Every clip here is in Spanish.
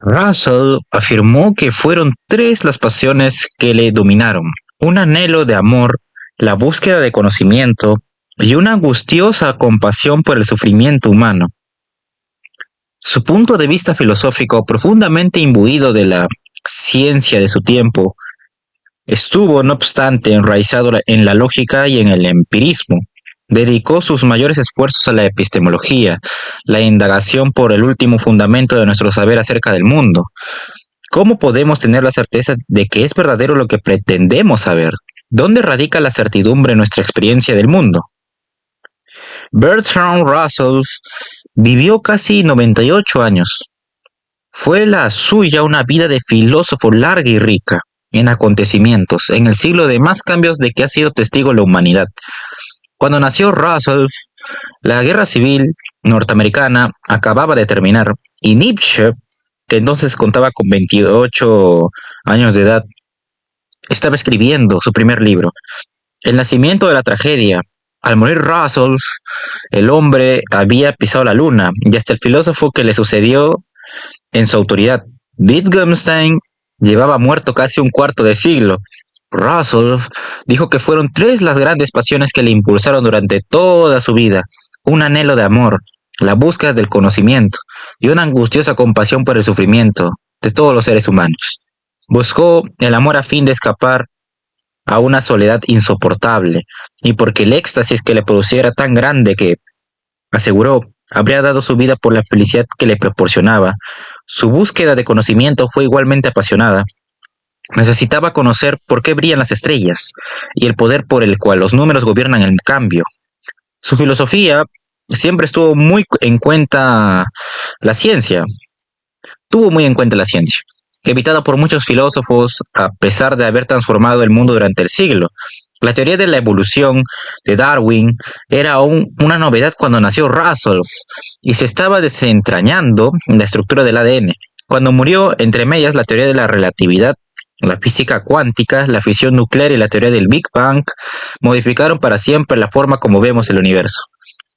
Russell afirmó que fueron tres las pasiones que le dominaron: un anhelo de amor, la búsqueda de conocimiento y una angustiosa compasión por el sufrimiento humano. Su punto de vista filosófico, profundamente imbuido de la ciencia de su tiempo, estuvo, no obstante, enraizado en la lógica y en el empirismo. Dedicó sus mayores esfuerzos a la epistemología, la indagación por el último fundamento de nuestro saber acerca del mundo. ¿Cómo podemos tener la certeza de que es verdadero lo que pretendemos saber? ¿Dónde radica la certidumbre en nuestra experiencia del mundo? Bertrand Russell vivió casi 98 años. Fue la suya una vida de filósofo larga y rica en acontecimientos, en el siglo de más cambios de que ha sido testigo la humanidad. Cuando nació Russell, la guerra civil norteamericana acababa de terminar y Nietzsche, que entonces contaba con 28 años de edad, estaba escribiendo su primer libro, El nacimiento de la tragedia. Al morir Russell, el hombre había pisado la luna y hasta el filósofo que le sucedió en su autoridad, Wittgenstein, llevaba muerto casi un cuarto de siglo. Russell dijo que fueron tres las grandes pasiones que le impulsaron durante toda su vida: un anhelo de amor, la búsqueda del conocimiento y una angustiosa compasión por el sufrimiento de todos los seres humanos. Buscó el amor a fin de escapar a una soledad insoportable y porque el éxtasis que le produciera tan grande que, aseguró, habría dado su vida por la felicidad que le proporcionaba. Su búsqueda de conocimiento fue igualmente apasionada. Necesitaba conocer por qué brillan las estrellas y el poder por el cual los números gobiernan el cambio. Su filosofía siempre estuvo muy en cuenta la ciencia, tuvo muy en cuenta la ciencia, evitada por muchos filósofos a pesar de haber transformado el mundo durante el siglo. La teoría de la evolución de Darwin era aún una novedad cuando nació Russell y se estaba desentrañando la estructura del ADN. Cuando murió, entre medias, la teoría de la relatividad, la física cuántica, la fisión nuclear y la teoría del Big Bang modificaron para siempre la forma como vemos el universo.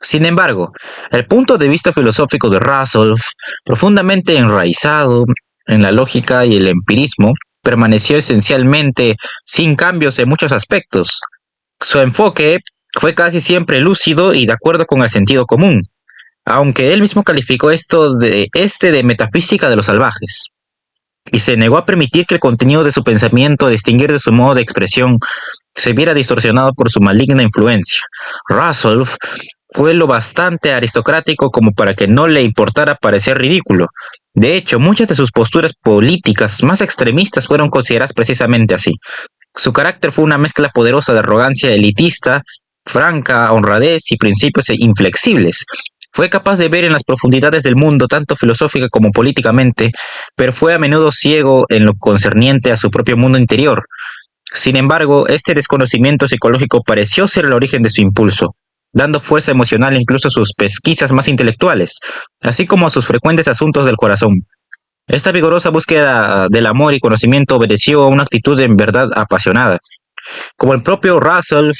Sin embargo, el punto de vista filosófico de Russell, profundamente enraizado en la lógica y el empirismo, permaneció esencialmente sin cambios en muchos aspectos. Su enfoque fue casi siempre lúcido y de acuerdo con el sentido común, aunque él mismo calificó esto de metafísica de los salvajes, y se negó a permitir que el contenido de su pensamiento, a distinguir de su modo de expresión, se viera distorsionado por su maligna influencia. Russell fue lo bastante aristocrático como para que no le importara parecer ridículo. De hecho, muchas de sus posturas políticas más extremistas fueron consideradas precisamente así. Su carácter fue una mezcla poderosa de arrogancia elitista, franca honradez y principios inflexibles. Fue capaz de ver en las profundidades del mundo, tanto filosófica como políticamente, pero fue a menudo ciego en lo concerniente a su propio mundo interior. Sin embargo, este desconocimiento psicológico pareció ser el origen de su impulso, dando fuerza emocional incluso a sus pesquisas más intelectuales, así como a sus frecuentes asuntos del corazón. Esta vigorosa búsqueda del amor y conocimiento obedeció a una actitud en verdad apasionada. Como el propio Russell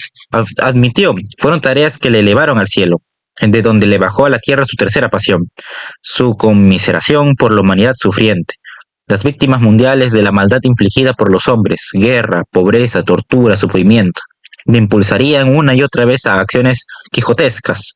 admitió, fueron tareas que le elevaron al cielo, de donde le bajó a la tierra su tercera pasión, su conmiseración por la humanidad sufriente, las víctimas mundiales de la maldad infligida por los hombres, guerra, pobreza, tortura, sufrimiento. Le impulsarían una y otra vez a acciones quijotescas.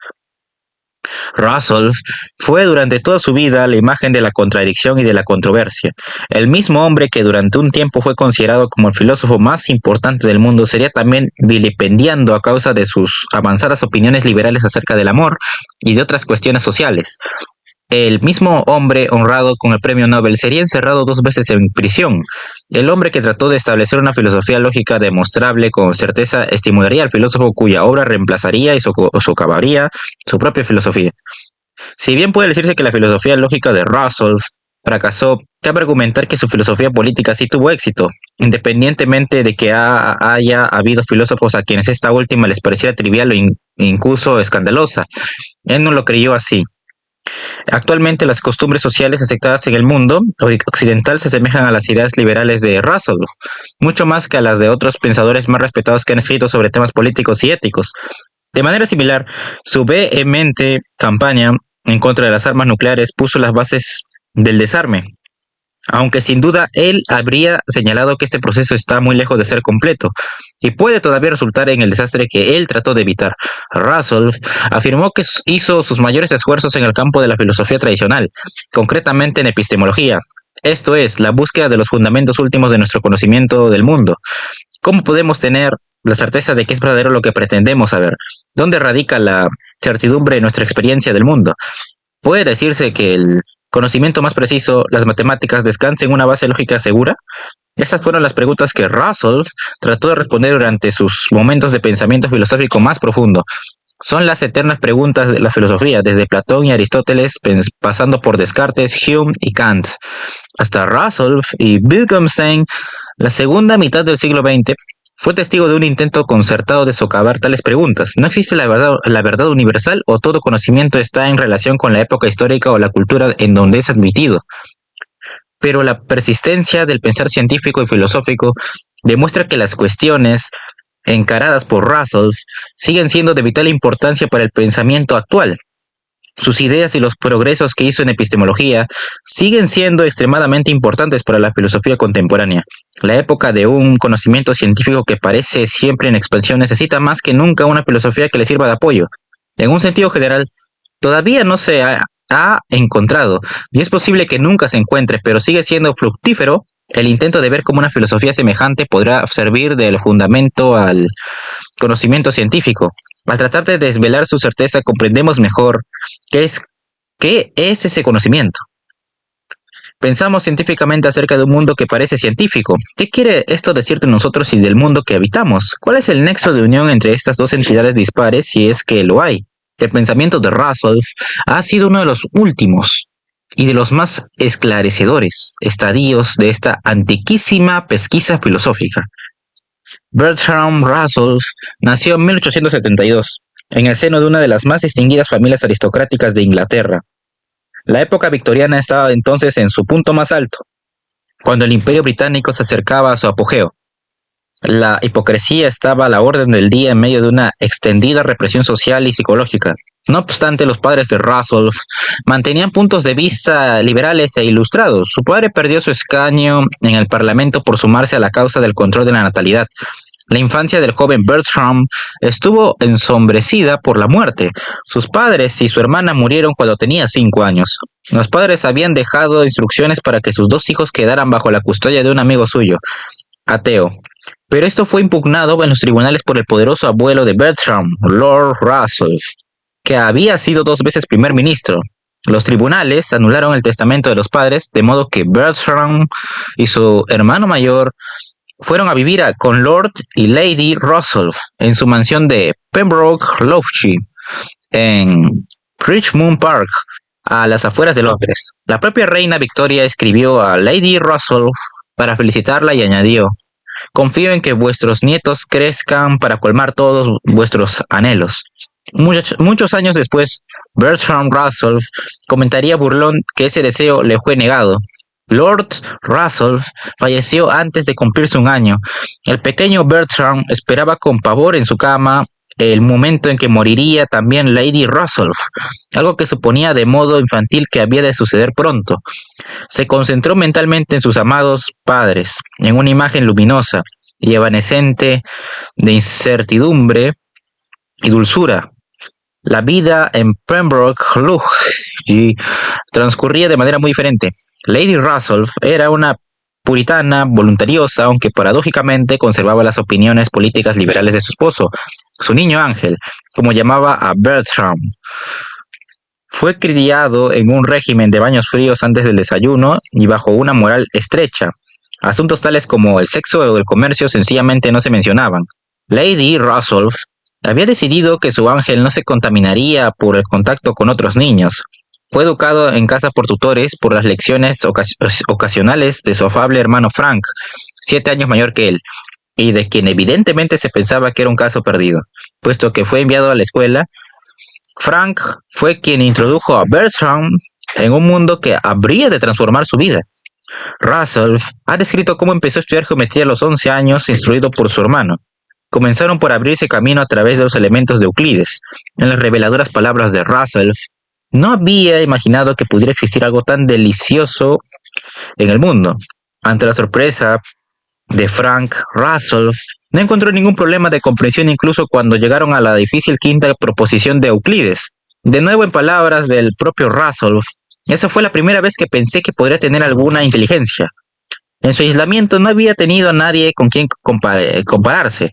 Russell fue durante toda su vida la imagen de la contradicción y de la controversia. El mismo hombre que durante un tiempo fue considerado como el filósofo más importante del mundo sería también vilipendiado a causa de sus avanzadas opiniones liberales acerca del amor y de otras cuestiones sociales. El mismo hombre honrado con el premio Nobel sería encerrado 2 veces en prisión. El hombre que trató de establecer una filosofía lógica demostrable con certeza estimularía al filósofo cuya obra reemplazaría y socavaría su propia filosofía. Si bien puede decirse que la filosofía lógica de Russell fracasó, cabe argumentar que su filosofía política sí tuvo éxito, independientemente de que haya habido filósofos a quienes esta última les pareciera trivial o incluso escandalosa. Él no lo creyó así. Actualmente las costumbres sociales aceptadas en el mundo occidental se asemejan a las ideas liberales de Russell, mucho más que a las de otros pensadores más respetados que han escrito sobre temas políticos y éticos. De manera similar, su vehemente campaña en contra de las armas nucleares puso las bases del desarme. aunque sin duda él habría señalado que este proceso está muy lejos de ser completo y puede todavía resultar en el desastre que él trató de evitar. Russell afirmó que hizo sus mayores esfuerzos en el campo de la filosofía tradicional, concretamente en epistemología, esto es, la búsqueda de los fundamentos últimos de nuestro conocimiento del mundo. ¿Cómo podemos tener la certeza de que es verdadero lo que pretendemos saber? ¿Dónde radica la certidumbre de nuestra experiencia del mundo? ¿Puede decirse que el conocimiento más preciso, las matemáticas, descansa en una base lógica segura? Estas fueron las preguntas que Russell trató de responder durante sus momentos de pensamiento filosófico más profundo. Son las eternas preguntas de la filosofía, desde Platón y Aristóteles, pasando por Descartes, Hume y Kant, hasta Russell y Wittgenstein. La segunda mitad del siglo XX fue testigo de un intento concertado de socavar tales preguntas. ¿No existe la verdad universal o todo conocimiento está en relación con la época histórica o la cultura en donde es admitido? Pero la persistencia del pensar científico y filosófico demuestra que las cuestiones encaradas por Russell siguen siendo de vital importancia para el pensamiento actual. Sus ideas y los progresos que hizo en epistemología siguen siendo extremadamente importantes para la filosofía contemporánea. La época de un conocimiento científico que parece siempre en expansión necesita más que nunca una filosofía que le sirva de apoyo. En un sentido general, todavía no se ha encontrado, y es posible que nunca se encuentre, pero sigue siendo fructífero el intento de ver cómo una filosofía semejante podrá servir del fundamento al conocimiento científico. Al tratar de desvelar su certeza, comprendemos mejor qué es ese conocimiento. Pensamos científicamente acerca de un mundo que parece científico. ¿Qué quiere esto decir de nosotros y del mundo que habitamos? ¿Cuál es el nexo de unión entre estas dos entidades dispares, si es que lo hay? El pensamiento de Russell ha sido uno de los últimos y de los más esclarecedores estadios de esta antiquísima pesquisa filosófica. Bertrand Russell nació en 1872, en el seno de una de las más distinguidas familias aristocráticas de Inglaterra. La época victoriana estaba entonces en su punto más alto, cuando el Imperio Británico se acercaba a su apogeo. La hipocresía estaba a la orden del día en medio de una extendida represión social y psicológica. No obstante, los padres de Russell mantenían puntos de vista liberales e ilustrados. Su padre perdió su escaño en el Parlamento por sumarse a la causa del control de la natalidad. La infancia del joven Bertram estuvo ensombrecida por la muerte. Sus padres y su hermana murieron cuando tenía 5 años. Los padres habían dejado instrucciones para que sus 2 hijos quedaran bajo la custodia de un amigo suyo, ateo. Pero esto fue impugnado en los tribunales por el poderoso abuelo de Bertram, Lord Russell, que había sido 2 veces primer ministro. Los tribunales anularon el testamento de los padres, de modo que Bertram y su hermano mayor fueron a vivir con Lord y Lady Russell en su mansión de Pembroke Lodge, en Richmond Park, a las afueras de Londres. La propia reina Victoria escribió a Lady Russell para felicitarla y añadió: confío en que vuestros nietos crezcan para colmar todos vuestros anhelos. Muchos años después, Bertrand Russell comentaría burlón que ese deseo le fue negado. Lord Russell falleció antes de cumplirse 1 año. El pequeño Bertrand esperaba con pavor en su cama el momento en que moriría también Lady Russell, algo que suponía de modo infantil que había de suceder pronto. Se concentró mentalmente en sus amados padres, en una imagen luminosa y evanescente de incertidumbre y dulzura. La vida en Pembroke Lodge transcurría de manera muy diferente. Lady Russell era una puritana voluntariosa, aunque paradójicamente conservaba las opiniones políticas liberales de su esposo, su niño ángel, como llamaba a Bertram. Fue criado en un régimen de baños fríos antes del desayuno y bajo una moral estrecha. Asuntos tales como el sexo o el comercio sencillamente no se mencionaban. Lady Russell había decidido que su ángel no se contaminaría por el contacto con otros niños. Fue educado en casa por tutores por las lecciones ocasionales de su afable hermano Frank, 7 años mayor que él, y de quien evidentemente se pensaba que era un caso perdido. Puesto que fue enviado a la escuela, Frank fue quien introdujo a Bertram en un mundo que habría de transformar su vida. Russell ha descrito cómo empezó a estudiar geometría a los 11 años, instruido por su hermano. Comenzaron por abrirse camino a través de los elementos de Euclides. En las reveladoras palabras de Russell, no había imaginado que pudiera existir algo tan delicioso en el mundo. Ante la sorpresa de Frank, Russell no encontró ningún problema de comprensión incluso cuando llegaron a la difícil quinta proposición de Euclides. De nuevo, en palabras del propio Russell, esa fue la primera vez que pensé que podría tener alguna inteligencia. En su aislamiento no había tenido a nadie con quien compararse.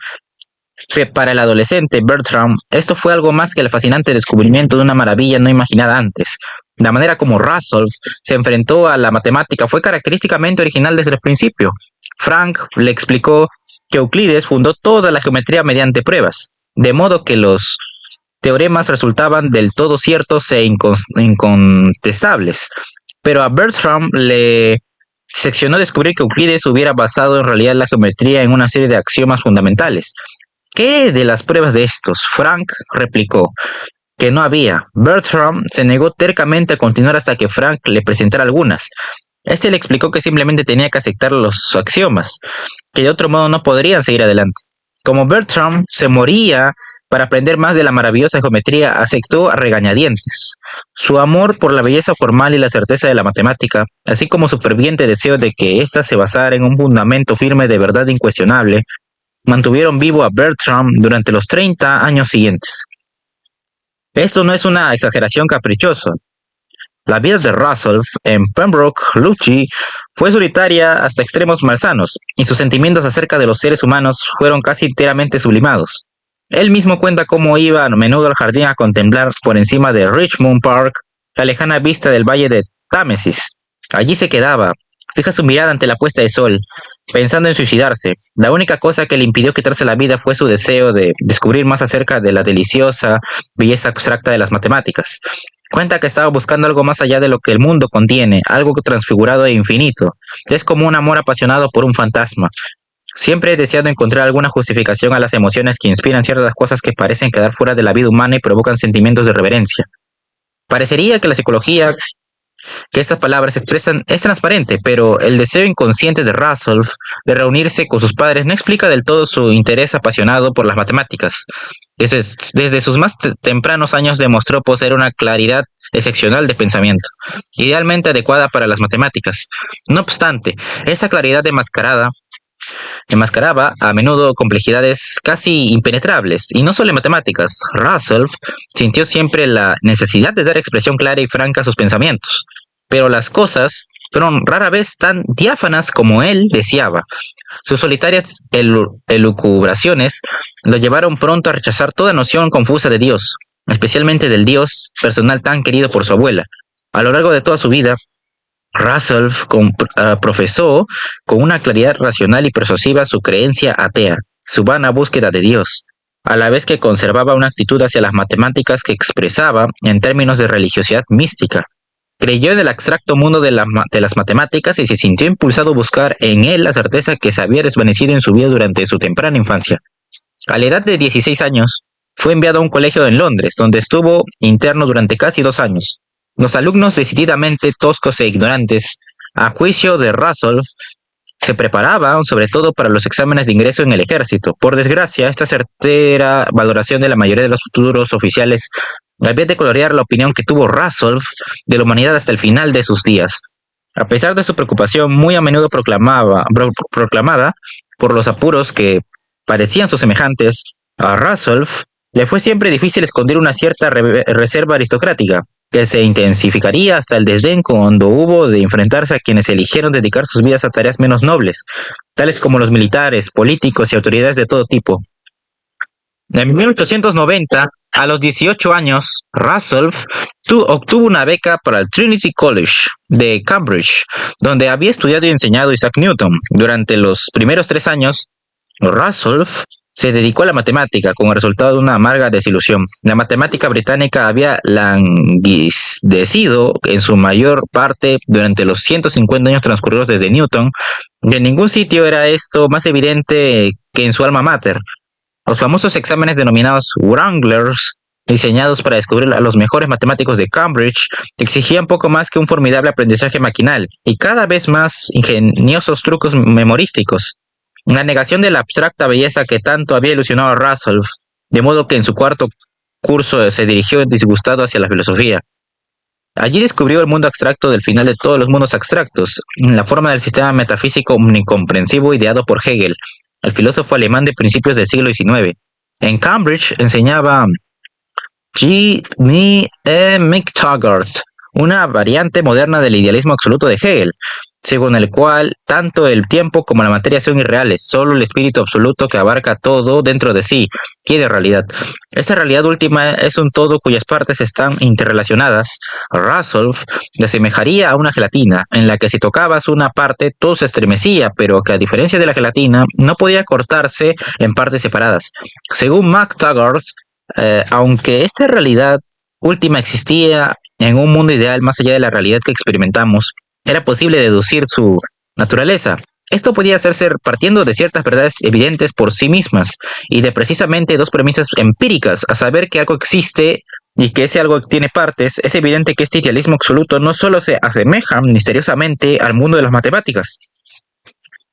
Para el adolescente Bertram, esto fue algo más que el fascinante descubrimiento de una maravilla no imaginada antes. La manera como Russell se enfrentó a la matemática fue característicamente original desde el principio. Frank le explicó que Euclides fundó toda la geometría mediante pruebas, de modo que los teoremas resultaban del todo ciertos e incontestables. Pero a Bertram le seccionó descubrir que Euclides hubiera basado en realidad la geometría en una serie de axiomas fundamentales. ¿Qué de las pruebas de estos? Frank replicó que no había. Bertram se negó tercamente a continuar hasta que Frank le presentara algunas. Este le explicó que simplemente tenía que aceptar los axiomas, que de otro modo no podrían seguir adelante. Como Bertram se moría para aprender más de la maravillosa geometría, aceptó a regañadientes. Su amor por la belleza formal y la certeza de la matemática, así como su ferviente deseo de que ésta se basara en un fundamento firme de verdad incuestionable, mantuvieron vivo a Bertram durante los 30 años siguientes. Esto no es una exageración caprichosa. La vida de Russell en Pembroke, Luchy, fue solitaria hasta extremos malsanos, y sus sentimientos acerca de los seres humanos fueron casi enteramente sublimados. Él mismo cuenta cómo iba a menudo al jardín a contemplar por encima de Richmond Park la lejana vista del valle de Támesis. Allí se quedaba, fija su mirada ante la puesta de sol, pensando en suicidarse. La única cosa que le impidió quitarse la vida fue su deseo de descubrir más acerca de la deliciosa belleza abstracta de las matemáticas. Cuenta que estaba buscando algo más allá de lo que el mundo contiene, algo transfigurado e infinito. Es como un amor apasionado por un fantasma. Siempre he deseado encontrar alguna justificación a las emociones que inspiran ciertas cosas que parecen quedar fuera de la vida humana y provocan sentimientos de reverencia. Parecería que la psicología que estas palabras expresan es transparente, pero el deseo inconsciente de Russell de reunirse con sus padres no explica del todo su interés apasionado por las matemáticas. Desde sus más tempranos años demostró poseer una claridad excepcional de pensamiento, idealmente adecuada para las matemáticas. No obstante, esa claridad enmascaraba a menudo complejidades casi impenetrables, y no solo en matemáticas. Russell sintió siempre la necesidad de dar expresión clara y franca a sus pensamientos, pero las cosas fueron rara vez tan diáfanas como él deseaba. Sus solitarias elucubraciones lo llevaron pronto a rechazar toda noción confusa de Dios, especialmente del Dios personal tan querido por su abuela. A lo largo de toda su vida, Russell profesó con una claridad racional y persuasiva su creencia atea, su vana búsqueda de Dios, a la vez que conservaba una actitud hacia las matemáticas que expresaba en términos de religiosidad mística. Creyó en el abstracto mundo de las matemáticas y se sintió impulsado a buscar en él la certeza que se había desvanecido en su vida durante su temprana infancia. A la edad de 16 años, fue enviado a un colegio en Londres, donde estuvo interno durante casi 2 años. Los alumnos decididamente toscos e ignorantes, a juicio de Russell, se preparaban sobre todo para los exámenes de ingreso en el ejército. Por desgracia, esta certera valoración de la mayoría de los futuros oficiales había de colorear la opinión que tuvo Russell de la humanidad hasta el final de sus días. A pesar de su preocupación muy a menudo proclamada por los apuros que parecían sus semejantes, a Russell le fue siempre difícil esconder una cierta reserva aristocrática, que se intensificaría hasta el desdén cuando hubo de enfrentarse a quienes eligieron dedicar sus vidas a tareas menos nobles, tales como los militares, políticos y autoridades de todo tipo. En 1890, a los 18 años, Russell obtuvo una beca para el Trinity College de Cambridge, donde había estudiado y enseñado Isaac Newton. Durante los primeros 3 años, Russell se dedicó a la matemática con el resultado de una amarga desilusión. La matemática británica había languidecido en su mayor parte durante los 150 años transcurridos desde Newton, y en ningún sitio era esto más evidente que en su alma mater. Los famosos exámenes denominados Wranglers, diseñados para descubrir a los mejores matemáticos de Cambridge, exigían poco más que un formidable aprendizaje maquinal y cada vez más ingeniosos trucos memorísticos. La negación de la abstracta belleza que tanto había ilusionado a Russell, de modo que en su cuarto curso se dirigió disgustado hacia la filosofía. Allí descubrió el mundo abstracto del final de todos los mundos abstractos, en la forma del sistema metafísico omnicomprensivo ideado por Hegel, el filósofo alemán de principios del siglo XIX. En Cambridge enseñaba G. McTaggart, una variante moderna del idealismo absoluto de Hegel, según el cual tanto el tiempo como la materia son irreales, solo el espíritu absoluto que abarca todo dentro de sí tiene realidad. Esa realidad última es un todo cuyas partes están interrelacionadas. Russell le asemejaría a una gelatina, en la que si tocabas una parte todo se estremecía, pero que a diferencia de la gelatina no podía cortarse en partes separadas. Según McTaggart, aunque esta realidad última existía en un mundo ideal más allá de la realidad que experimentamos, era posible deducir su naturaleza. Esto podía hacerse partiendo de ciertas verdades evidentes por sí mismas y de precisamente dos premisas empíricas, a saber que algo existe y que ese algo tiene partes. Es evidente que este idealismo absoluto no solo se asemeja misteriosamente al mundo de las matemáticas,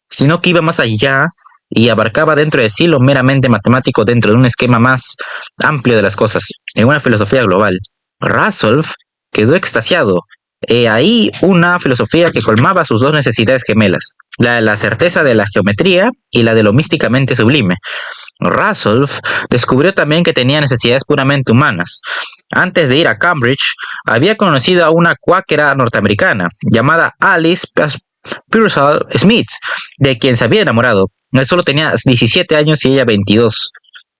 sino que iba más allá y abarcaba dentro de sí lo meramente matemático dentro de un esquema más amplio de las cosas, en una filosofía global. Russell quedó extasiado. Ahí una filosofía que colmaba sus dos necesidades gemelas, la de la certeza de la geometría y la de lo místicamente sublime. Russell descubrió también que tenía necesidades puramente humanas. Antes de ir a Cambridge, había conocido a una cuáquera norteamericana llamada Alice Pearsall Smith, de quien se había enamorado. Él solo tenía 17 años y ella 22.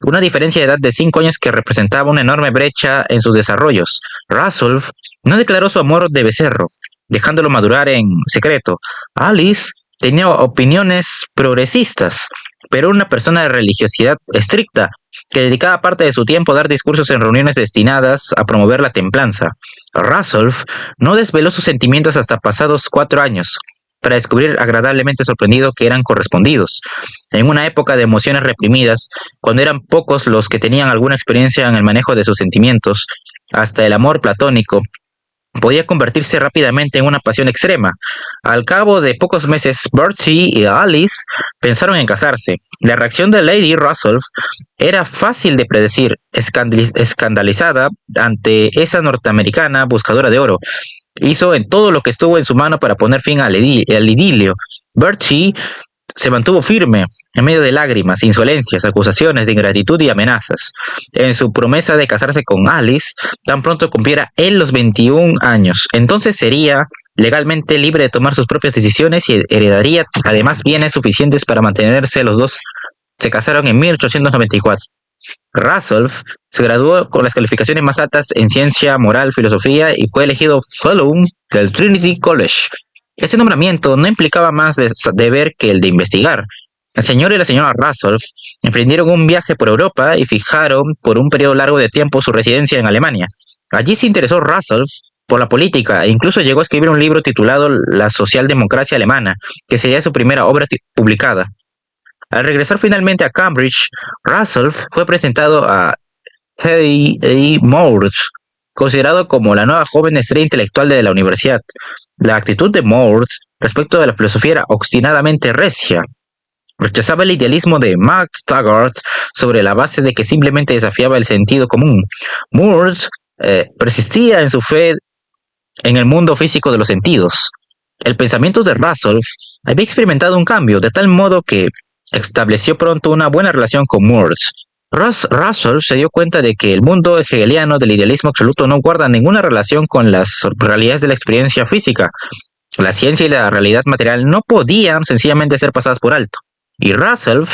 Una diferencia de edad de 5 años que representaba una enorme brecha en sus desarrollos. Russell no declaró su amor de becerro, dejándolo madurar en secreto. Alice tenía opiniones progresistas, pero era una persona de religiosidad estricta, que dedicaba parte de su tiempo a dar discursos en reuniones destinadas a promover la templanza. Russell no desveló sus sentimientos hasta pasados 4 años, para descubrir agradablemente sorprendido que eran correspondidos. En una época de emociones reprimidas, cuando eran pocos los que tenían alguna experiencia en el manejo de sus sentimientos, hasta el amor platónico podía convertirse rápidamente en una pasión extrema. Al cabo de pocos meses, Bertie y Alice pensaron en casarse. La reacción de Lady Russell era fácil de predecir, escandalizada ante esa norteamericana buscadora de oro. Hizo en todo lo que estuvo en su mano para poner fin al idilio. Bertie se mantuvo firme en medio de lágrimas, insolencias, acusaciones de ingratitud y amenazas, en su promesa de casarse con Alice tan pronto cumpliera él los 21 años. Entonces sería legalmente libre de tomar sus propias decisiones y heredaría además bienes suficientes para mantenerse. Los dos se casaron en 1894. Russell se graduó con las calificaciones más altas en ciencia, moral, filosofía y fue elegido Fellow del Trinity College. Ese nombramiento no implicaba más deber que el de investigar. El señor y la señora Russell emprendieron un viaje por Europa y fijaron por un periodo largo de tiempo su residencia en Alemania. Allí se interesó Russell por la política e incluso llegó a escribir un libro titulado La socialdemocracia alemana, que sería su primera obra publicada. Al regresar finalmente a Cambridge, Russell fue presentado a H.A. Moores, considerado como la nueva joven estrella intelectual de la universidad. La actitud de Moores respecto de la filosofía era obstinadamente recia. Rechazaba el idealismo de McTaggart sobre la base de que simplemente desafiaba el sentido común. Moores persistía en su fe en el mundo físico de los sentidos. El pensamiento de Russell había experimentado un cambio, de tal modo que estableció pronto una buena relación con Moores. Russell se dio cuenta de que el mundo hegeliano del idealismo absoluto no guarda ninguna relación con las realidades de la experiencia física. La ciencia y la realidad material no podían sencillamente ser pasadas por alto. Y Russell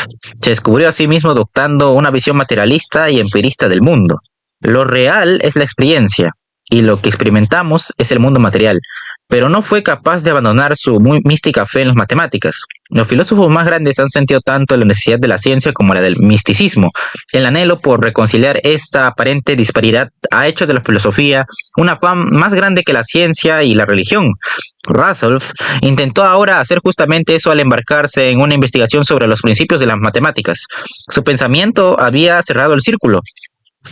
se descubrió a sí mismo adoptando una visión materialista y empirista del mundo. Lo real es la experiencia, y lo que experimentamos es el mundo material, pero no fue capaz de abandonar su muy mística fe en las matemáticas. Los filósofos más grandes han sentido tanto la necesidad de la ciencia como la del misticismo. El anhelo por reconciliar esta aparente disparidad ha hecho de la filosofía un afán más grande que la ciencia y la religión. Russell intentó ahora hacer justamente eso al embarcarse en una investigación sobre los principios de las matemáticas. Su pensamiento había cerrado el círculo.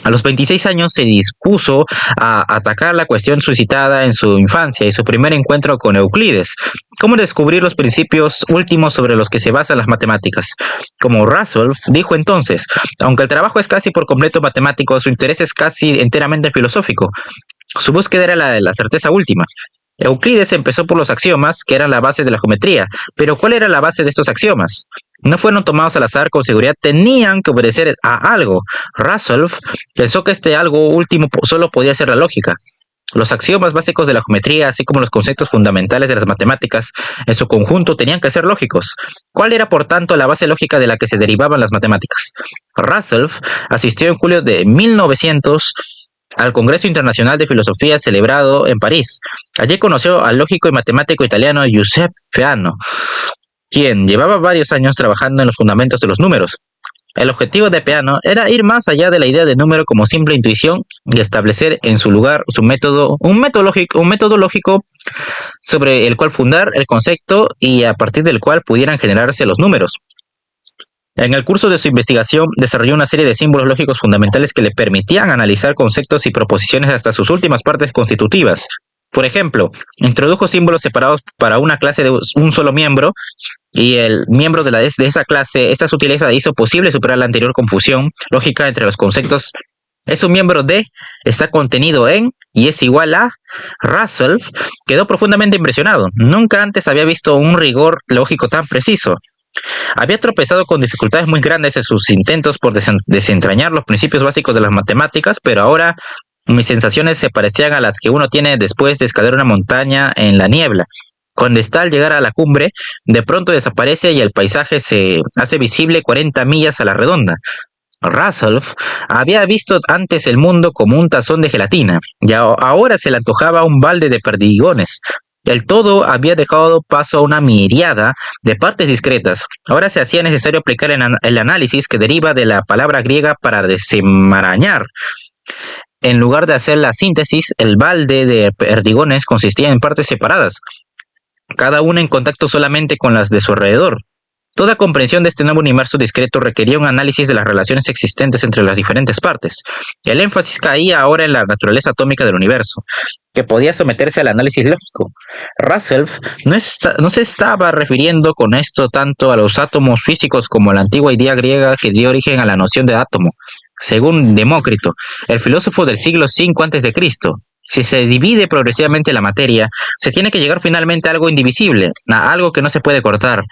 A los 26 años se dispuso a atacar la cuestión suscitada en su infancia y su primer encuentro con Euclides, cómo descubrir los principios últimos sobre los que se basan las matemáticas. Como Russell dijo entonces, aunque el trabajo es casi por completo matemático, su interés es casi enteramente filosófico. Su búsqueda era la de la certeza última. Euclides empezó por los axiomas, que eran la base de la geometría, pero ¿cuál era la base de estos axiomas? No fueron tomados al azar, con seguridad tenían que obedecer a algo. Russell pensó que este algo último solo podía ser la lógica. Los axiomas básicos de la geometría, así como los conceptos fundamentales de las matemáticas, en su conjunto tenían que ser lógicos. ¿Cuál era, por tanto, la base lógica de la que se derivaban las matemáticas? Russell asistió en julio de 1900 al Congreso Internacional de Filosofía celebrado en París. Allí conoció al lógico y matemático italiano Giuseppe Peano, quien llevaba varios años trabajando en los fundamentos de los números. El objetivo de Peano era ir más allá de la idea de número como simple intuición y establecer en su lugar un método lógico sobre el cual fundar el concepto y a partir del cual pudieran generarse los números. En el curso de su investigación desarrolló una serie de símbolos lógicos fundamentales que le permitían analizar conceptos y proposiciones hasta sus últimas partes constitutivas. Por ejemplo, introdujo símbolos separados para una clase de un solo miembro y el miembro de esa clase. Esta sutileza hizo posible superar la anterior confusión lógica entre los conceptos. Es un miembro de, está contenido en y es igual a. Russell quedó profundamente impresionado. Nunca antes había visto un rigor lógico tan preciso. Había tropezado con dificultades muy grandes en sus intentos por desentrañar los principios básicos de las matemáticas, pero ahora mis sensaciones se parecían a las que uno tiene después de escalar una montaña en la niebla. Cuando está al llegar a la cumbre, de pronto desaparece y el paisaje se hace visible 40 millas a la redonda. Russell había visto antes el mundo como un tazón de gelatina, y ahora se le antojaba un balde de perdigones. El todo había dejado paso a una miriada de partes discretas. Ahora se hacía necesario aplicar el análisis que deriva de la palabra griega para desenmarañar. En lugar de hacer la síntesis, el balde de perdigones consistía en partes separadas, cada una en contacto solamente con las de su alrededor. Toda comprensión de este nuevo universo discreto requería un análisis de las relaciones existentes entre las diferentes partes. El énfasis caía ahora en la naturaleza atómica del universo, que podía someterse al análisis lógico. Russell no se estaba refiriendo con esto tanto a los átomos físicos como a la antigua idea griega que dio origen a la noción de átomo. Según Demócrito, el filósofo del siglo V a.C., si se divide progresivamente la materia, se tiene que llegar finalmente a algo indivisible, a algo que no se puede cortar.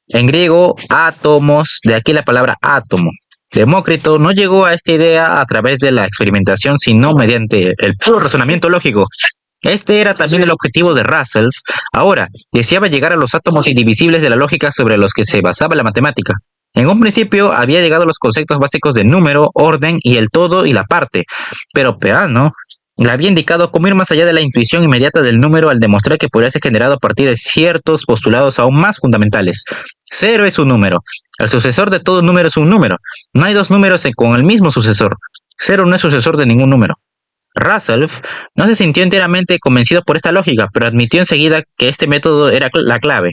En griego, átomos, de aquí la palabra átomo. Demócrito no llegó a esta idea a través de la experimentación, sino mediante el puro razonamiento lógico. Este era también el objetivo de Russell. Ahora, deseaba llegar a los átomos indivisibles de la lógica sobre los que se basaba la matemática. En un principio había llegado a los conceptos básicos de número, orden y el todo y la parte, pero Peano le había indicado cómo ir más allá de la intuición inmediata del número al demostrar que podría ser generado a partir de ciertos postulados aún más fundamentales. Cero es un número. El sucesor de todo número es un número. No hay dos números con el mismo sucesor. Cero no es sucesor de ningún número. Russell no se sintió enteramente convencido por esta lógica, pero admitió enseguida que este método era la clave.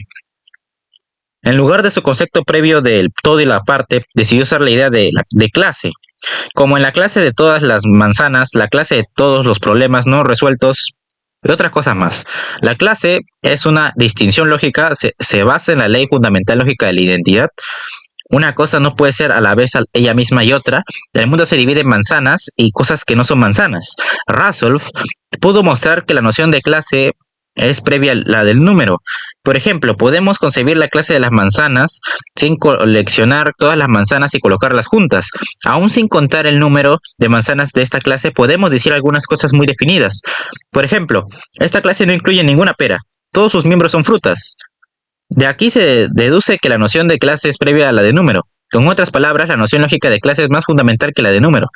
En lugar de su concepto previo del todo y la parte, decidió usar la idea de clase. Como en la clase de todas las manzanas, la clase de todos los problemas no resueltos y otras cosas más. La clase es una distinción lógica, se basa en la ley fundamental lógica de la identidad. Una cosa no puede ser a la vez ella misma y otra. El mundo se divide en manzanas y cosas que no son manzanas. Russell pudo mostrar que la noción de clase es previa a la del número. Por ejemplo, podemos concebir la clase de las manzanas sin coleccionar todas las manzanas y colocarlas juntas. Aún sin contar el número de manzanas de esta clase, podemos decir algunas cosas muy definidas. Por ejemplo, esta clase no incluye ninguna pera. Todos sus miembros son frutas. De aquí se deduce que la noción de clase es previa a la de número. Con otras palabras, la noción lógica de clase es más fundamental que la de número.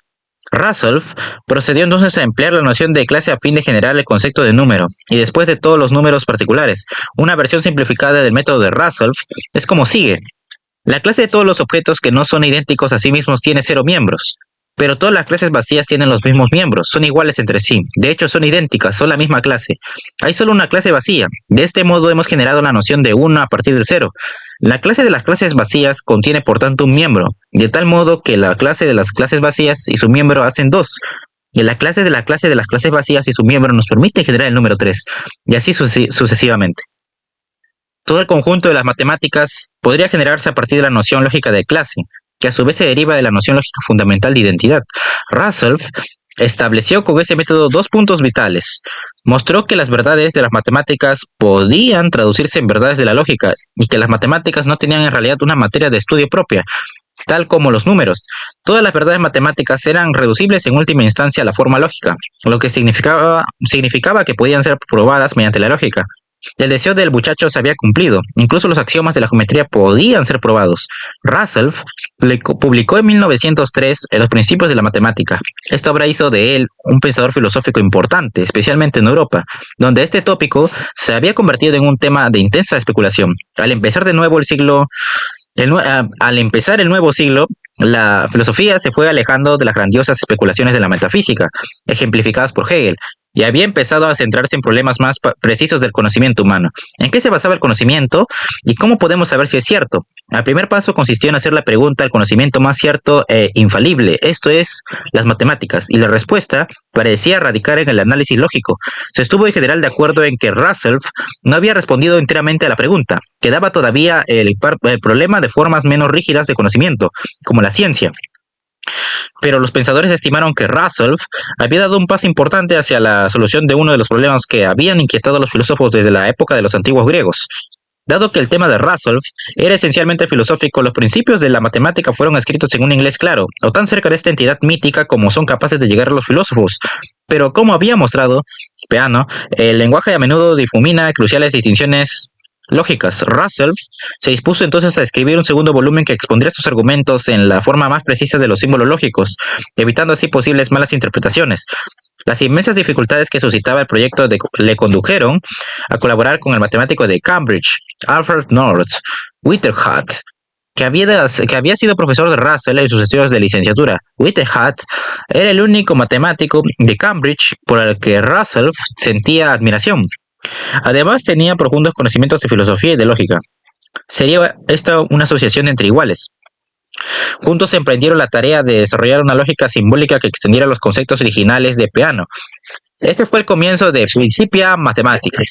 Russell procedió entonces a emplear la noción de clase a fin de generar el concepto de número, y después de todos los números particulares. Una versión simplificada del método de Russell es como sigue. La clase de todos los objetos que no son idénticos a sí mismos tiene 0 miembros, pero todas las clases vacías tienen los mismos miembros, son iguales entre sí, de hecho son idénticas, son la misma clase. Hay solo una clase vacía. De este modo hemos generado la noción de 1 a partir del 0. La clase de las clases vacías contiene por tanto un miembro, de tal modo que la clase de las clases vacías y su miembro hacen 2. Y la clase de las clases vacías y su miembro nos permite generar el número 3, y así sucesivamente. Todo el conjunto de las matemáticas podría generarse a partir de la noción lógica de clase, que a su vez se deriva de la noción lógica fundamental de identidad. Russell estableció con ese método dos puntos vitales. Mostró que las verdades de las matemáticas podían traducirse en verdades de la lógica y que las matemáticas no tenían en realidad una materia de estudio propia, tal como los números. Todas las verdades matemáticas eran reducibles en última instancia a la forma lógica, lo que significaba que podían ser probadas mediante la lógica. El deseo del muchacho se había cumplido. Incluso los axiomas de la geometría podían ser probados. Russell publicó en 1903 Los principios de la matemática. Esta obra hizo de él un pensador filosófico importante, especialmente en Europa, donde este tópico se había convertido en un tema de intensa especulación. Al empezar el nuevo siglo, la filosofía se fue alejando de las grandiosas especulaciones de la metafísica, ejemplificadas por Hegel, y había empezado a centrarse en problemas más precisos del conocimiento humano. ¿En qué se basaba el conocimiento y cómo podemos saber si es cierto? El primer paso consistió en hacer la pregunta al conocimiento más cierto e infalible, esto es, las matemáticas, y la respuesta parecía radicar en el análisis lógico. Se estuvo en general de acuerdo en que Russell no había respondido enteramente a la pregunta. Quedaba todavía el problema de formas menos rígidas de conocimiento, como la ciencia. Pero los pensadores estimaron que Russell había dado un paso importante hacia la solución de uno de los problemas que habían inquietado a los filósofos desde la época de los antiguos griegos. Dado que el tema de Russell era esencialmente filosófico, los principios de la matemática fueron escritos en un inglés claro, o tan cerca de esta entidad mítica como son capaces de llegar los filósofos. Pero como había mostrado Peano, el lenguaje a menudo difumina cruciales distinciones lógicas. Russell se dispuso entonces a escribir un segundo volumen que expondría estos argumentos en la forma más precisa de los símbolos lógicos, evitando así posibles malas interpretaciones. Las inmensas dificultades que suscitaba el proyecto le condujeron a colaborar con el matemático de Cambridge, Alfred North Whitehead, que había sido profesor de Russell en sus estudios de licenciatura. Whitehead era el único matemático de Cambridge por el que Russell sentía admiración. Además, tenía profundos conocimientos de filosofía y de lógica. Sería esta una asociación entre iguales. Juntos emprendieron la tarea de desarrollar una lógica simbólica que extendiera los conceptos originales de Peano. Este fue el comienzo de Principia Mathematica,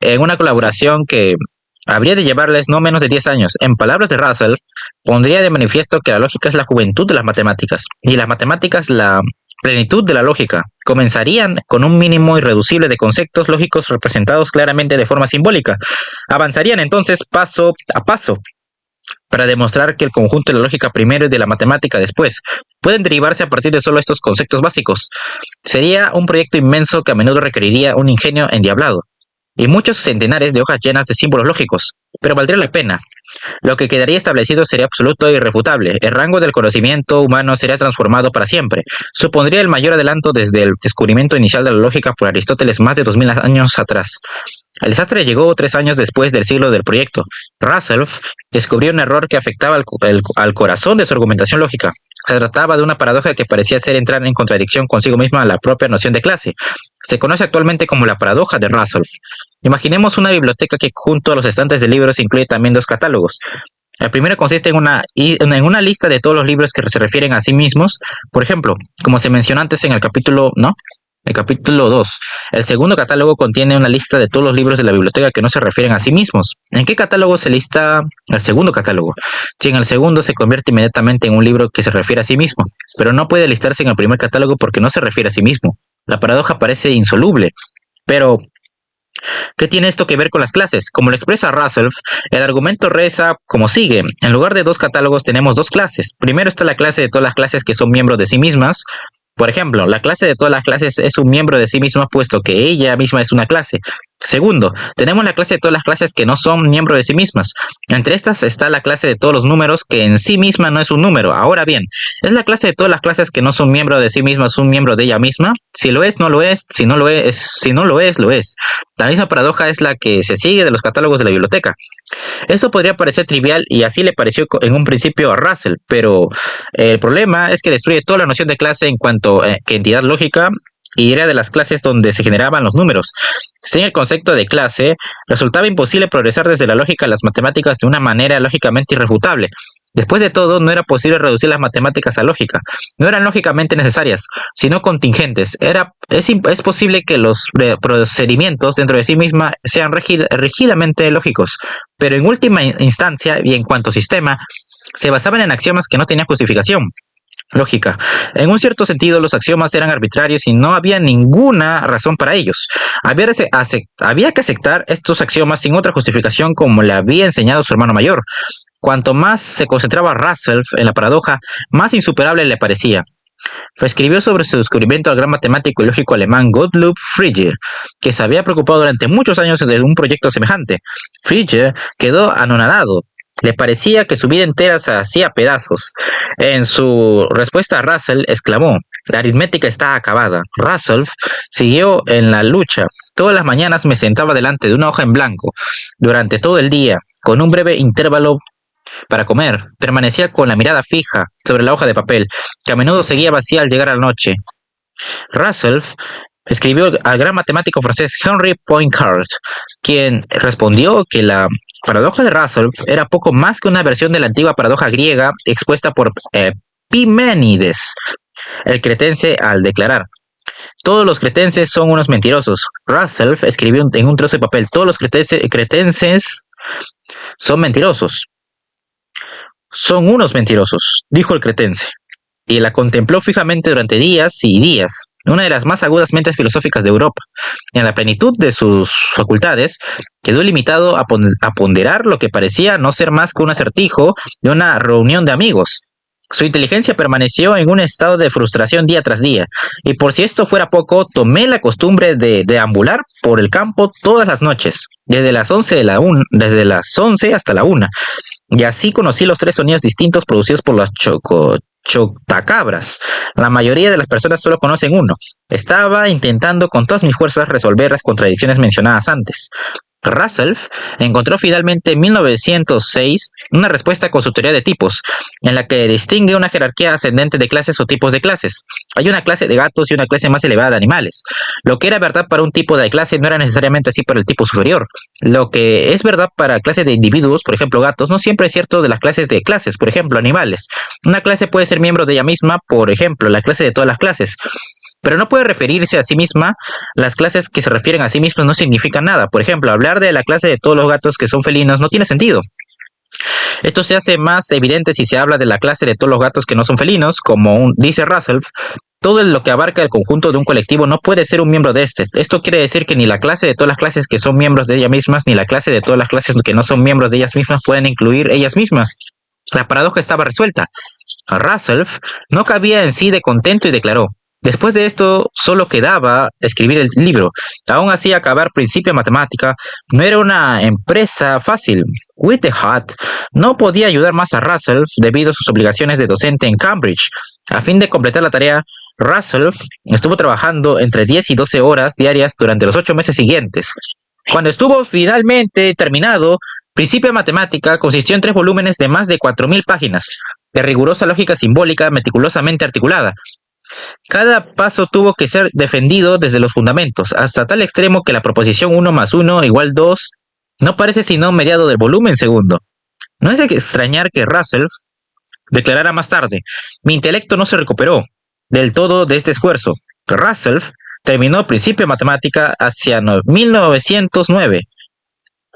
en una colaboración que habría de llevarles no menos de 10 años. En palabras de Russell, pondría de manifiesto que la lógica es la juventud de las matemáticas, y las matemáticas la plenitud de la lógica. Comenzarían con un mínimo irreducible de conceptos lógicos representados claramente de forma simbólica. Avanzarían entonces paso a paso para demostrar que el conjunto de la lógica primero y de la matemática después pueden derivarse a partir de solo estos conceptos básicos. Sería un proyecto inmenso que a menudo requeriría un ingenio endiablado y muchos centenares de hojas llenas de símbolos lógicos, pero valdría la pena. Lo que quedaría establecido sería absoluto e irrefutable. El rango del conocimiento humano sería transformado para siempre. Supondría el mayor adelanto desde el descubrimiento inicial de la lógica por Aristóteles más de 2000 años atrás. El desastre llegó 3 años después del siglo del proyecto. Russell descubrió un error que afectaba al corazón de su argumentación lógica. Se trataba de una paradoja que parecía ser entrar en contradicción consigo misma la propia noción de clase. Se conoce actualmente como la paradoja de Russell. Imaginemos una biblioteca que junto a los estantes de libros incluye también 2 catálogos. El primero consiste en una lista de todos los libros que se refieren a sí mismos. Por ejemplo, como se mencionó antes en el capítulo 2. El segundo catálogo contiene una lista de todos los libros de la biblioteca que no se refieren a sí mismos. ¿En qué catálogo se lista el segundo catálogo? Si en el segundo se convierte inmediatamente en un libro que se refiere a sí mismo, pero no puede listarse en el primer catálogo porque no se refiere a sí mismo. La paradoja parece insoluble, pero ¿qué tiene esto que ver con las clases? Como lo expresa Russell, el argumento reza como sigue. En lugar de 2 catálogos tenemos 2 clases. Primero está la clase de todas las clases que son miembros de sí mismas. Por ejemplo, la clase de todas las clases es un miembro de sí misma puesto que ella misma es una clase. Segundo, tenemos la clase de todas las clases que no son miembros de sí mismas. Entre estas está la clase de todos los números que en sí misma no es un número. Ahora bien, ¿es la clase de todas las clases que no son miembros de sí mismas un miembro de ella misma? Si lo es, no lo es. Si no lo es, lo es. La misma paradoja es la que se sigue de los catálogos de la biblioteca. Esto podría parecer trivial y así le pareció en un principio a Russell, pero el problema es que destruye toda la noción de clase en cuanto que entidad lógica y era de las clases donde se generaban los números. Sin el concepto de clase, resultaba imposible progresar desde la lógica a las matemáticas de una manera lógicamente irrefutable. Después de todo, no era posible reducir las matemáticas a lógica. No eran lógicamente necesarias, sino contingentes. Es posible que los procedimientos dentro de sí misma sean rígidamente lógicos, pero en última instancia y en cuanto sistema, se basaban en axiomas que no tenían justificación. Lógica. En un cierto sentido, los axiomas eran arbitrarios y no había ninguna razón para ellos. Había que aceptar estos axiomas sin otra justificación como le había enseñado su hermano mayor. Cuanto más se concentraba Russell en la paradoja, más insuperable le parecía. Escribió sobre su descubrimiento al gran matemático y lógico alemán Gottlob Frege, que se había preocupado durante muchos años de un proyecto semejante. Frege quedó anonadado. Le parecía que su vida entera se hacía pedazos. En su respuesta a Russell exclamó: "La aritmética está acabada". Russell siguió en la lucha. Todas las mañanas me sentaba delante de una hoja en blanco. Durante todo el día, con un breve intervalo para comer, permanecía con la mirada fija sobre la hoja de papel, que a menudo seguía vacía al llegar a la noche. Russell escribió al gran matemático francés Henri Poincaré, quien respondió que la paradoja de Russell era poco más que una versión de la antigua paradoja griega expuesta por Epimenides, el cretense, al declarar: "Todos los cretenses son unos mentirosos". Russell escribió en un trozo de papel: "Todos los cretenses son mentirosos. Son unos mentirosos", dijo el cretense, y la contempló fijamente durante días y días. Una de las más agudas mentes filosóficas de Europa. En la plenitud de sus facultades, quedó limitado a ponderar lo que parecía no ser más que un acertijo de una reunión de amigos. Su inteligencia permaneció en un estado de frustración día tras día, y por si esto fuera poco, tomé la costumbre de deambular por el campo todas las noches, desde las 11 hasta la 1, y así conocí los 3 sonidos distintos producidos por las chotacabras. La mayoría de las personas solo conocen uno. Estaba intentando con todas mis fuerzas resolver las contradicciones mencionadas antes. Russell encontró finalmente en 1906 una respuesta con su teoría de tipos, en la que distingue una jerarquía ascendente de clases o tipos de clases. Hay una clase de gatos y una clase más elevada de animales. Lo que era verdad para un tipo de clase no era necesariamente así para el tipo superior. Lo que es verdad para clases de individuos, por ejemplo gatos, no siempre es cierto de las clases de clases, por ejemplo animales. Una clase puede ser miembro de ella misma, por ejemplo la clase de todas las clases, pero no puede referirse a sí misma. Las clases que se refieren a sí mismas no significan nada. Por ejemplo, hablar de la clase de todos los gatos que son felinos no tiene sentido. Esto se hace más evidente si se habla de la clase de todos los gatos que no son felinos, dice Russell. Todo lo que abarca el conjunto de un colectivo no puede ser un miembro de este. Esto quiere decir que ni la clase de todas las clases que son miembros de ellas mismas, ni la clase de todas las clases que no son miembros de ellas mismas pueden incluir ellas mismas. La paradoja estaba resuelta. Russell no cabía en sí de contento y declaró: "Después de esto, solo quedaba escribir el libro". Aún así, acabar Principia Matemática no era una empresa fácil. Whitehead no podía ayudar más a Russell debido a sus obligaciones de docente en Cambridge. A fin de completar la tarea, Russell estuvo trabajando entre 10 y 12 horas diarias durante los 8 meses siguientes. Cuando estuvo finalmente terminado, Principia Matemática consistió en 3 volúmenes de más de 4.000 páginas, de rigurosa lógica simbólica meticulosamente articulada. Cada paso tuvo que ser defendido desde los fundamentos, hasta tal extremo que la proposición 1 más 1 igual 2 no parece sino un mediado del volumen segundo. No es de extrañar que Russell declarara más tarde: "Mi intelecto no se recuperó del todo de este esfuerzo". Russell terminó Principia Matemática hacia 1909.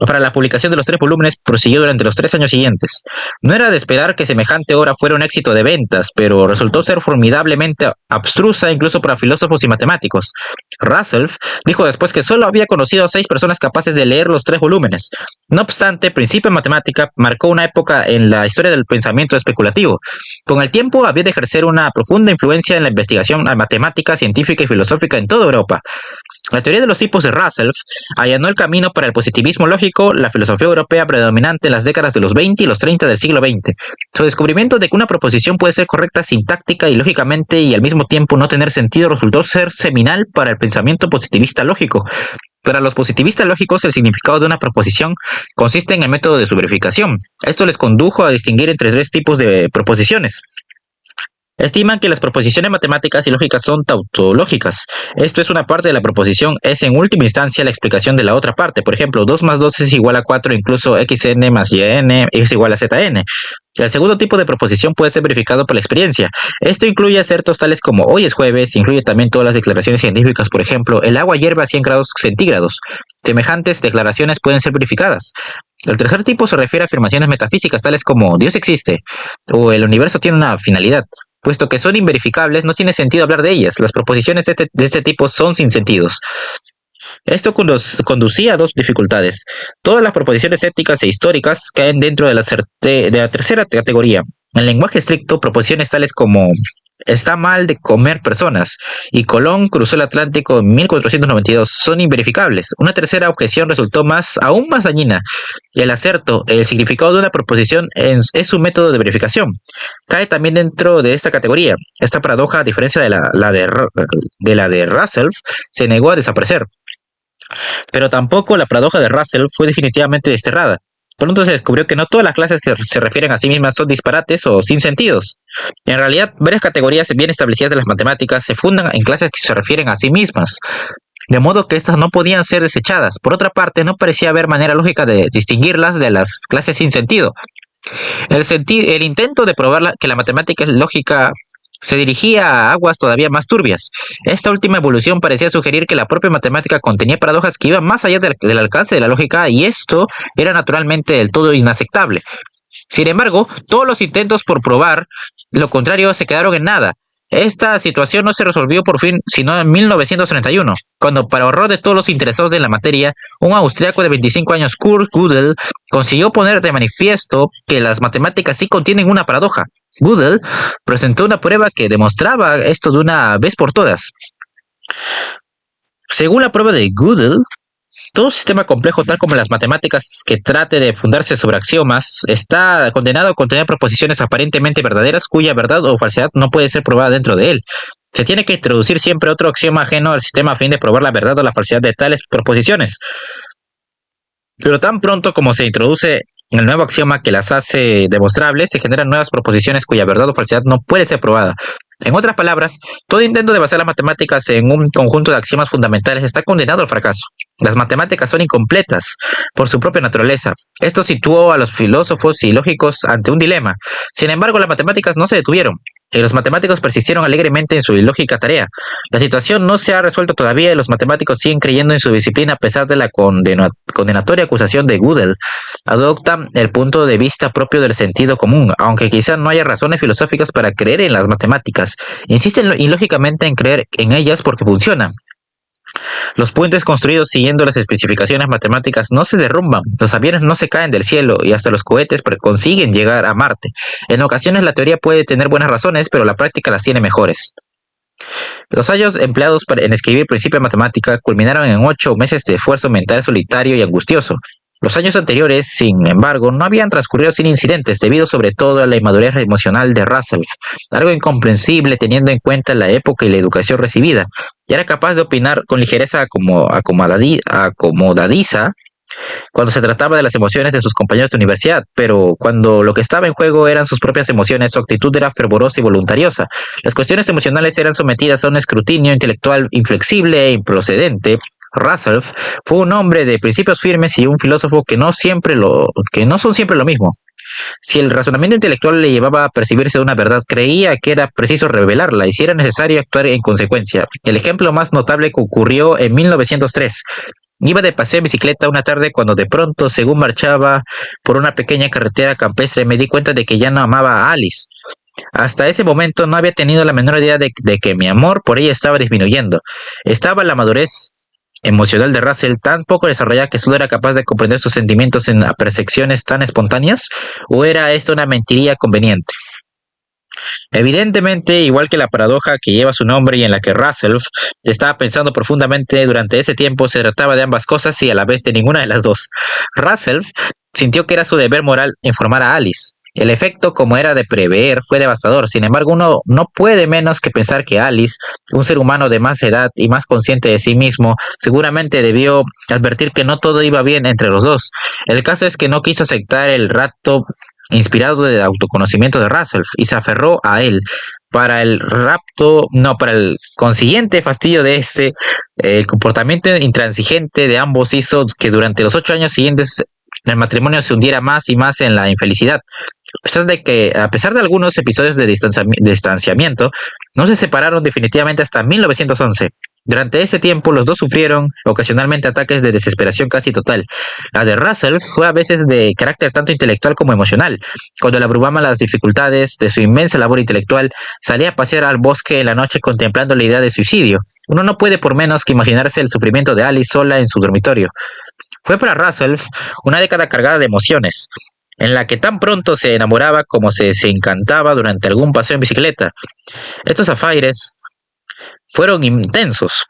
Para la publicación de los 3 volúmenes prosiguió durante los 3 años siguientes. No era de esperar que semejante obra fuera un éxito de ventas, pero resultó ser formidablemente abstrusa incluso para filósofos y matemáticos. Russell dijo después que solo había conocido a 6 personas capaces de leer los 3 volúmenes. No obstante, Principia Matemática marcó una época en la historia del pensamiento especulativo. Con el tiempo había de ejercer una profunda influencia en la investigación matemática, científica y filosófica en toda Europa. La teoría de los tipos de Russell allanó el camino para el positivismo lógico, la filosofía europea predominante en las décadas de los 20 y los 30 del siglo XX. Su descubrimiento de que una proposición puede ser correcta sintáctica y lógicamente y al mismo tiempo no tener sentido resultó ser seminal para el pensamiento positivista lógico. Para los positivistas lógicos, el significado de una proposición consiste en el método de su verificación. Esto les condujo a distinguir entre 3 tipos de proposiciones. Estiman que las proposiciones matemáticas y lógicas son tautológicas. Esto es, una parte de la proposición es en última instancia la explicación de la otra parte. Por ejemplo, 2 más 2 es igual a 4, incluso xn más yn es igual a zn. El segundo tipo de proposición puede ser verificado por la experiencia. Esto incluye acertos tales como hoy es jueves, incluye también todas las declaraciones científicas. Por ejemplo, el agua hierve a 100 grados centígrados. Semejantes declaraciones pueden ser verificadas. El tercer tipo se refiere a afirmaciones metafísicas tales como Dios existe o el universo tiene una finalidad. puesto que son inverificables, no tiene sentido hablar de ellas. Las proposiciones de este tipo son sin sentidos. Esto conducía a dos dificultades. Todas las proposiciones éticas e históricas caen dentro de la tercera categoría. En lenguaje estricto, proposiciones tales como está mal de comer personas y Colón cruzó el Atlántico en 1492 son inverificables. Una tercera objeción resultó aún más dañina. El acerto, el significado de una proposición es su método de verificación. Cae también dentro de esta categoría. Esta paradoja, a diferencia de la de Russell, se negó a desaparecer. Pero tampoco la paradoja de Russell fue definitivamente desterrada. Pronto se descubrió que no todas las clases que se refieren a sí mismas son disparates o sin sentidos. En realidad, varias categorías bien establecidas de las matemáticas se fundan en clases que se refieren a sí mismas, de modo que estas no podían ser desechadas. Por otra parte, no parecía haber manera lógica de distinguirlas de las clases sin sentido. El intento de probar que la matemática es lógica se dirigía a aguas todavía más turbias. Esta última evolución parecía sugerir que la propia matemática contenía paradojas que iban más allá del alcance de la lógica, y esto era naturalmente del todo inaceptable. Sin embargo, todos los intentos por probar lo contrario se quedaron en nada. Esta situación no se resolvió por fin sino en 1931, cuando, para horror de todos los interesados en la materia, un austriaco de 25 años, Kurt Gödel, consiguió poner de manifiesto que las matemáticas sí contienen una paradoja. Gödel presentó una prueba que demostraba esto de una vez por todas. Según la prueba de Gödel, todo sistema complejo, tal como las matemáticas, que trate de fundarse sobre axiomas, está condenado a contener proposiciones aparentemente verdaderas cuya verdad o falsedad no puede ser probada dentro de él. Se tiene que introducir siempre otro axioma ajeno al sistema a fin de probar la verdad o la falsedad de tales proposiciones. Pero tan pronto como se introduce el nuevo axioma que las hace demostrables, se generan nuevas proposiciones cuya verdad o falsedad no puede ser probada. En otras palabras, todo intento de basar las matemáticas en un conjunto de axiomas fundamentales está condenado al fracaso. Las matemáticas son incompletas por su propia naturaleza. Esto situó a los filósofos y lógicos ante un dilema. Sin embargo, las matemáticas no se detuvieron, y los matemáticos persistieron alegremente en su ilógica tarea. La situación no se ha resuelto todavía y los matemáticos siguen creyendo en su disciplina a pesar de la condenatoria acusación de Gödel. Adoptan el punto de vista propio del sentido común, aunque quizás no haya razones filosóficas para creer en las matemáticas. Insisten ilógicamente en creer en ellas porque funcionan. Los puentes construidos siguiendo las especificaciones matemáticas no se derrumban, los aviones no se caen del cielo y hasta los cohetes consiguen llegar a Marte. En ocasiones la teoría puede tener buenas razones, pero la práctica las tiene mejores. Los años empleados en escribir Principia Matemática culminaron en 8 meses de esfuerzo mental solitario y angustioso. Los años anteriores, sin embargo, no habían transcurrido sin incidentes, debido sobre todo a la inmadurez emocional de Russell, algo incomprensible teniendo en cuenta la época y la educación recibida. Y era capaz de opinar con ligereza acomodadiza cuando se trataba de las emociones de sus compañeros de universidad, pero cuando lo que estaba en juego eran sus propias emociones, su actitud era fervorosa y voluntariosa. Las cuestiones emocionales eran sometidas a un escrutinio intelectual inflexible e improcedente. Russell fue un hombre de principios firmes y un filósofo que no son siempre lo mismo. Si el razonamiento intelectual le llevaba a percibirse una verdad, creía que era preciso revelarla y si era necesario actuar en consecuencia. El ejemplo más notable ocurrió en 1903. Iba de paseo en bicicleta una tarde cuando de pronto, según marchaba por una pequeña carretera campestre, me di cuenta de que ya no amaba a Alice. Hasta ese momento no había tenido la menor idea de que mi amor por ella estaba disminuyendo. ¿Estaba la madurez emocional de Russell tan poco desarrollada que solo era capaz de comprender sus sentimientos en percepciones tan espontáneas? ¿O era esto una mentiría conveniente? Evidentemente, igual que la paradoja que lleva su nombre y en la que Russell estaba pensando profundamente durante ese tiempo, se trataba de ambas cosas y a la vez de ninguna de las dos. Russell sintió que era su deber moral informar a Alice. El efecto, como era de prever, fue devastador. Sin embargo, uno no puede menos que pensar que Alice, un ser humano de más edad y más consciente de sí mismo, seguramente debió advertir que no todo iba bien entre los dos. El caso es que no quiso aceptar el rapto inspirado de autoconocimiento de Russell y se aferró a él. Para el consiguiente fastidio de el comportamiento intransigente de ambos hizo que durante los 8 años siguientes el matrimonio se hundiera más y más en la infelicidad. A pesar de algunos episodios de distanciamiento, no se separaron definitivamente hasta 1911. Durante ese tiempo, los dos sufrieron ocasionalmente ataques de desesperación casi total. La de Russell fue a veces de carácter tanto intelectual como emocional. Cuando le abrumaban las dificultades de su inmensa labor intelectual, salía a pasear al bosque en la noche contemplando la idea de suicidio. Uno no puede por menos que imaginarse el sufrimiento de Alice sola en su dormitorio. Fue para Russell una década cargada de emociones, en la que tan pronto se enamoraba como se encantaba durante algún paseo en bicicleta. Estos afaires fueron intensos,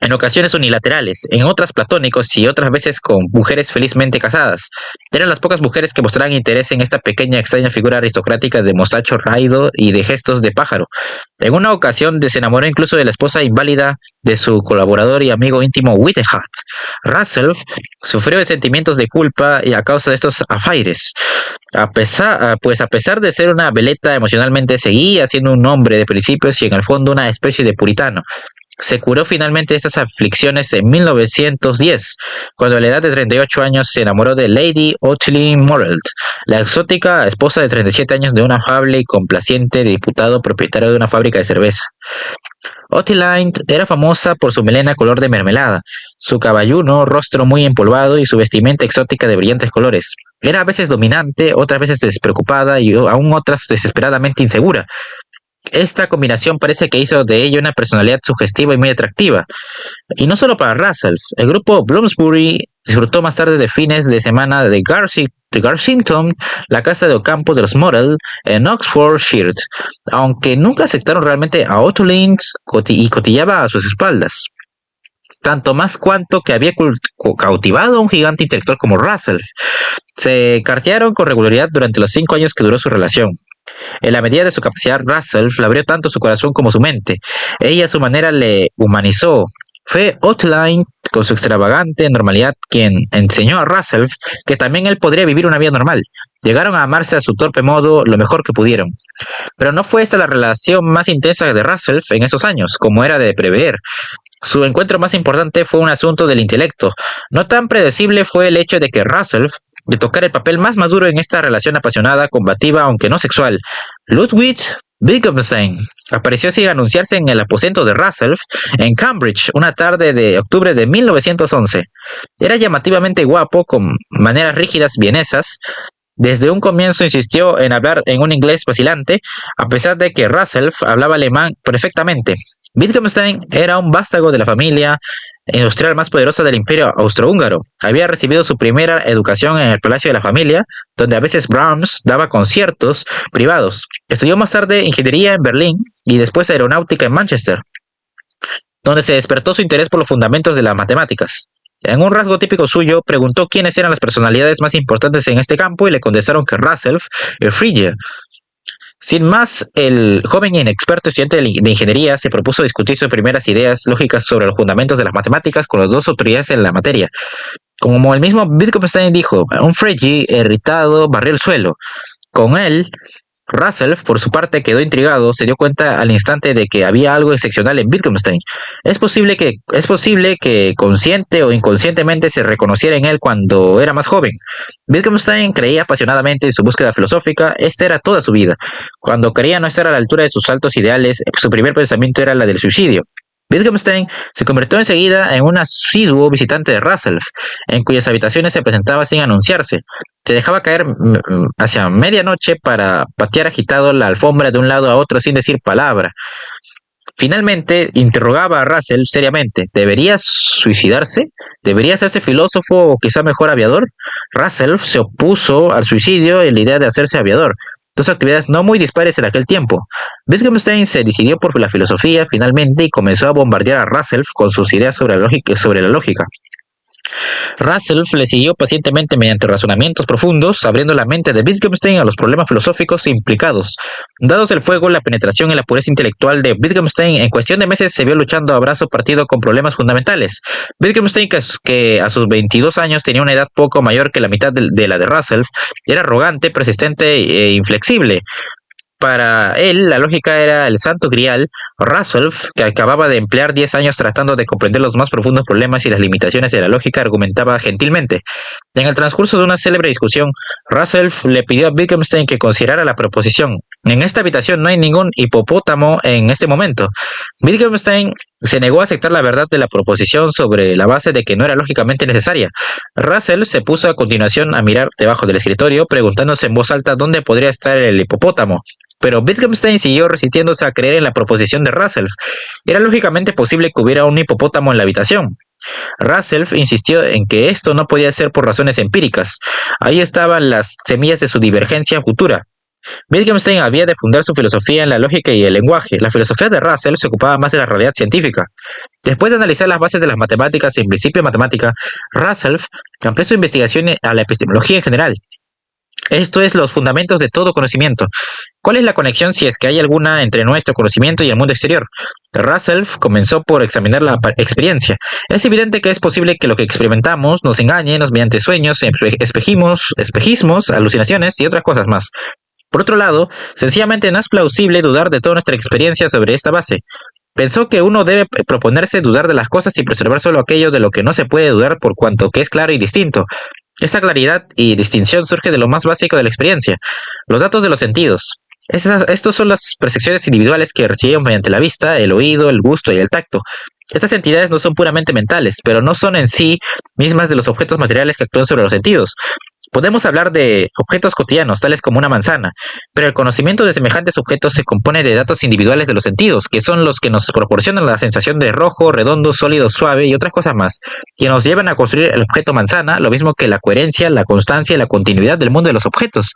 en ocasiones unilaterales, en otras platónicos y otras veces con mujeres felizmente casadas. Eran las pocas mujeres que mostraban interés en esta pequeña extraña figura aristocrática de mostacho raído y de gestos de pájaro. En una ocasión se enamoró incluso de la esposa inválida de su colaborador y amigo íntimo Whitehead. Russell sufrió de sentimientos de culpa y a causa de estos afaires. A pesar de ser una veleta, emocionalmente seguía siendo un hombre de principios y en el fondo una especie de puritano. Se curó finalmente de estas aflicciones en 1910, cuando a la edad de 38 años se enamoró de Lady Ottilie Morrell, la exótica esposa de 37 años de un afable y complaciente diputado propietario de una fábrica de cerveza. Ottilie era famosa por su melena color de mermelada, su caballuno rostro muy empolvado y su vestimenta exótica de brillantes colores. Era a veces dominante, otras veces despreocupada y aún otras desesperadamente insegura. Esta combinación parece que hizo de ella una personalidad sugestiva y muy atractiva. Y no solo para Russell. El grupo Bloomsbury disfrutó más tarde de fines de semana de Garsington, la casa de Ocampo de los Morrell, en Oxfordshire, aunque nunca aceptaron realmente a Ottilie y cotillaba a sus espaldas. Tanto más cuanto que había cautivado a un gigante intelectual como Russell. Se cartearon con regularidad durante los 5 años que duró su relación. En la medida de su capacidad, Russell le abrió tanto su corazón como su mente. Ella a su manera le humanizó. Fue Ottilie, con su extravagante normalidad, quien enseñó a Russell que también él podría vivir una vida normal. Llegaron a amarse a su torpe modo lo mejor que pudieron. Pero no fue esta la relación más intensa de Russell en esos años, como era de prever. Su encuentro más importante fue un asunto del intelecto. No tan predecible fue el hecho de que Russell, de tocar el papel más maduro en esta relación apasionada, combativa, aunque no sexual, Ludwig Wittgenstein apareció sin anunciarse en el aposento de Russell en Cambridge una tarde de octubre de 1911. Era llamativamente guapo, con maneras rígidas vienesas. Desde un comienzo insistió en hablar en un inglés vacilante, a pesar de que Russell hablaba alemán perfectamente. Wittgenstein era un vástago de la familia industrial más poderosa del Imperio Austrohúngaro. Había recibido su primera educación en el Palacio de la Familia, donde a veces Brahms daba conciertos privados. Estudió más tarde ingeniería en Berlín y después aeronáutica en Manchester, donde se despertó su interés por los fundamentos de las matemáticas. En un rasgo típico suyo, preguntó quiénes eran las personalidades más importantes en este campo y le contestaron que Russell y Frege. Sin más, el joven e inexperto estudiante de ingeniería se propuso discutir sus primeras ideas lógicas sobre los fundamentos de las matemáticas con las dos autoridades en la materia. Como el mismo Wittgenstein dijo, un Frege irritado barrió el suelo. Con él, Russell, por su parte, quedó intrigado, se dio cuenta al instante de que había algo excepcional en Wittgenstein. Es posible que consciente o inconscientemente se reconociera en él cuando era más joven. Wittgenstein creía apasionadamente en su búsqueda filosófica, esta era toda su vida. Cuando creía no estar a la altura de sus altos ideales, su primer pensamiento era la del suicidio. Wittgenstein se convirtió enseguida en un asiduo visitante de Russell, en cuyas habitaciones se presentaba sin anunciarse. Se dejaba caer hacia medianoche para patear agitado la alfombra de un lado a otro sin decir palabra. Finalmente interrogaba a Russell seriamente: ¿debería suicidarse? ¿Debería hacerse filósofo o quizá mejor aviador? Russell se opuso al suicidio en la idea de hacerse aviador. Dos actividades no muy dispares en aquel tiempo. Wittgenstein se decidió por la filosofía finalmente y comenzó a bombardear a Russell con sus ideas sobre la lógica. Russell le siguió pacientemente mediante razonamientos profundos, abriendo la mente de Wittgenstein a los problemas filosóficos implicados. Dados el fuego, la penetración y la pureza intelectual de Wittgenstein, en cuestión de meses se vio luchando a brazo partido con problemas fundamentales. Wittgenstein, que a sus 22 años tenía una edad poco mayor que la mitad de la de Russell, era arrogante, persistente e inflexible. Para él, la lógica era el santo grial. Russell, que acababa de emplear 10 años tratando de comprender los más profundos problemas y las limitaciones de la lógica, argumentaba gentilmente. En el transcurso de una célebre discusión, Russell le pidió a Wittgenstein que considerara la proposición: En esta habitación no hay ningún hipopótamo en este momento. Wittgenstein se negó a aceptar la verdad de la proposición sobre la base de que no era lógicamente necesaria. Russell se puso a continuación a mirar debajo del escritorio, preguntándose en voz alta dónde podría estar el hipopótamo. Pero Wittgenstein siguió resistiéndose a creer en la proposición de Russell. Era lógicamente posible que hubiera un hipopótamo en la habitación. Russell insistió en que esto no podía ser por razones empíricas. Ahí estaban las semillas de su divergencia futura. Wittgenstein había de fundar su filosofía en la lógica y el lenguaje. La filosofía de Russell se ocupaba más de la realidad científica. Después de analizar las bases de las matemáticas y el principio matemática, Russell amplió su investigación a la epistemología en general. Esto es los fundamentos de todo conocimiento. ¿Cuál es la conexión, si es que hay alguna, entre nuestro conocimiento y el mundo exterior? Russell comenzó por examinar la experiencia. Es evidente que es posible que lo que experimentamos nos engañe mediante sueños, espejismos, alucinaciones y otras cosas más. Por otro lado, sencillamente no es plausible dudar de toda nuestra experiencia sobre esta base. Pensó que uno debe proponerse dudar de las cosas y preservar solo aquello de lo que no se puede dudar por cuanto que es claro y distinto. Esta claridad y distinción surge de lo más básico de la experiencia, los datos de los sentidos. Estos son las percepciones individuales que recibimos mediante la vista, el oído, el gusto y el tacto. Estas entidades no son puramente mentales, pero no son en sí mismas de los objetos materiales que actúan sobre los sentidos. Podemos hablar de objetos cotidianos, tales como una manzana, pero el conocimiento de semejantes objetos se compone de datos individuales de los sentidos, que son los que nos proporcionan la sensación de rojo, redondo, sólido, suave y otras cosas más, que nos llevan a construir el objeto manzana, lo mismo que la coherencia, la constancia y la continuidad del mundo de los objetos.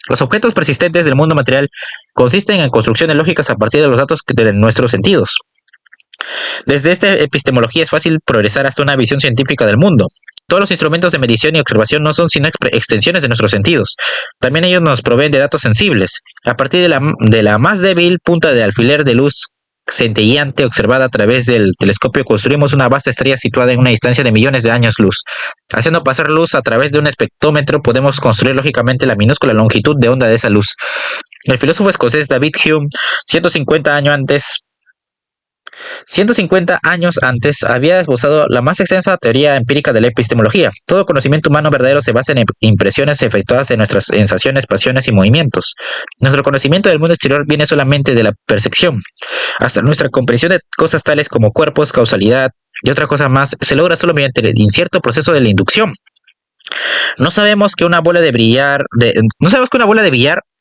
Los objetos persistentes del mundo material consisten en construcciones lógicas a partir de los datos de nuestros sentidos. Desde esta epistemología es fácil progresar hasta una visión científica del mundo. Todos los instrumentos de medición y observación no son sino extensiones de nuestros sentidos. También ellos nos proveen de datos sensibles. A partir de la más débil punta de alfiler de luz centelleante observada a través del telescopio, construimos una vasta estrella situada en una distancia de millones de años luz. Haciendo pasar luz a través de un espectrómetro, podemos construir lógicamente la minúscula longitud de onda de esa luz. El filósofo escocés David Hume, 150 años antes, había esbozado la más extensa teoría empírica de la epistemología. Todo conocimiento humano verdadero se basa en impresiones efectuadas en nuestras sensaciones, pasiones y movimientos. Nuestro conocimiento del mundo exterior viene solamente de la percepción. Hasta nuestra comprensión de cosas tales como cuerpos, causalidad y otras cosas más se logra solo mediante el incierto proceso de la inducción. No sabemos que una bola de billar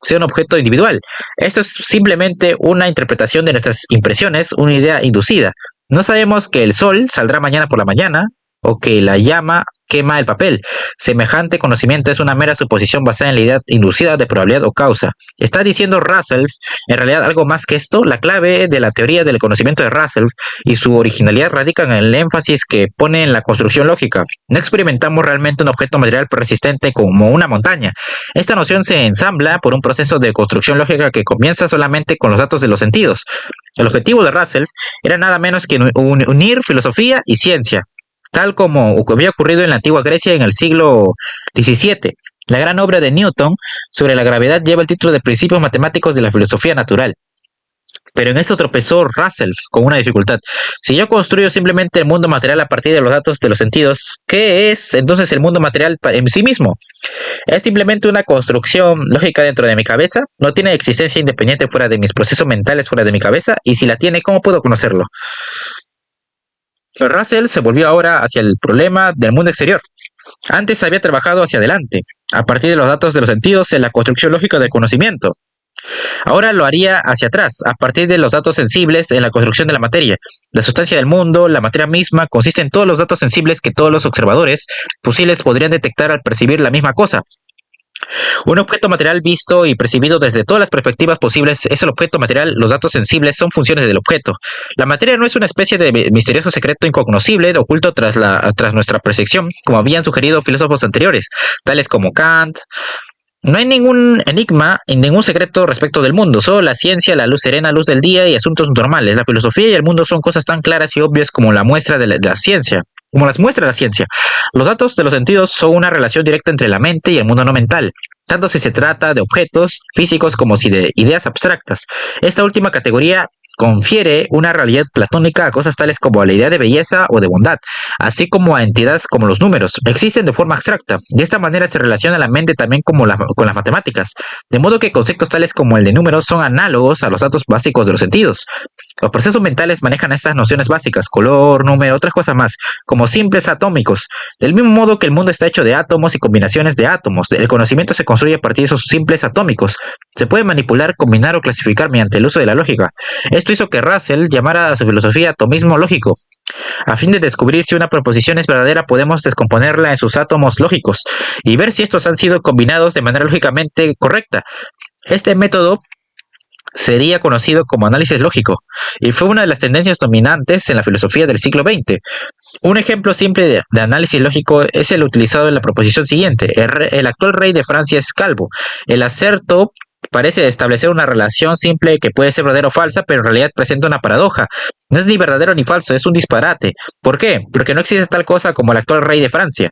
sea un objeto individual. Esto es simplemente una interpretación de nuestras impresiones, una idea inducida. No sabemos que el sol saldrá mañana por la mañana o que la llama quema el papel. Semejante conocimiento es una mera suposición basada en la idea inducida de probabilidad o causa. ¿Está diciendo Russell en realidad algo más que esto? La clave de la teoría del conocimiento de Russell y su originalidad radica en el énfasis que pone en la construcción lógica. No experimentamos realmente un objeto material persistente como una montaña. Esta noción se ensambla por un proceso de construcción lógica que comienza solamente con los datos de los sentidos. El objetivo de Russell era nada menos que unir filosofía y ciencia, tal como había ocurrido en la antigua Grecia en el siglo XVII. La gran obra de Newton sobre la gravedad lleva el título de Principios Matemáticos de la Filosofía Natural. Pero en esto tropezó Russell con una dificultad. Si yo construyo simplemente el mundo material a partir de los datos de los sentidos, ¿qué es entonces el mundo material en sí mismo? ¿Es simplemente una construcción lógica dentro de mi cabeza? ¿No tiene existencia independiente fuera de mis procesos mentales fuera de mi cabeza? Y si la tiene, ¿cómo puedo conocerlo? Russell se volvió ahora hacia el problema del mundo exterior. Antes había trabajado hacia adelante, a partir de los datos de los sentidos en la construcción lógica del conocimiento. Ahora lo haría hacia atrás, a partir de los datos sensibles en la construcción de la materia. La sustancia del mundo, la materia misma, consiste en todos los datos sensibles que todos los observadores posibles podrían detectar al percibir la misma cosa. Un objeto material visto y percibido desde todas las perspectivas posibles es el objeto material. Los datos sensibles son funciones del objeto. La materia no es una especie de misterioso secreto incognoscible oculto tras nuestra percepción, como habían sugerido filósofos anteriores, tales como Kant. No hay ningún enigma y ningún secreto respecto del mundo, solo la ciencia, la luz serena, luz del día y asuntos normales. La filosofía y el mundo son cosas tan claras y obvias como la muestra de la ciencia. Como las muestra la ciencia. Los datos de los sentidos son una relación directa entre la mente y el mundo no mental, tanto si se trata de objetos físicos como si de ideas abstractas. Esta última categoría confiere una realidad platónica a cosas tales como la idea de belleza o de bondad, así como a entidades como los números. Existen de forma abstracta. De esta manera se relaciona la mente también con las matemáticas, de modo que conceptos tales como el de números son análogos a los datos básicos de los sentidos. Los procesos mentales manejan estas nociones básicas, color, número, otras cosas más, como simples atómicos. Del mismo modo que el mundo está hecho de átomos y combinaciones de átomos, el conocimiento se construye a partir de esos simples atómicos. Se puede manipular, combinar o clasificar mediante el uso de la lógica. Esto hizo que Russell llamara a su filosofía atomismo lógico. A fin de descubrir si una proposición es verdadera, podemos descomponerla en sus átomos lógicos y ver si estos han sido combinados de manera lógicamente correcta. Este método sería conocido como análisis lógico y fue una de las tendencias dominantes en la filosofía del siglo XX. Un ejemplo simple de análisis lógico es el utilizado en la proposición siguiente. El actual rey de Francia es calvo. El acerto parece establecer una relación simple que puede ser verdadera o falsa, pero en realidad presenta una paradoja. No es ni verdadero ni falso, es un disparate. ¿Por qué? Porque no existe tal cosa como el actual rey de Francia.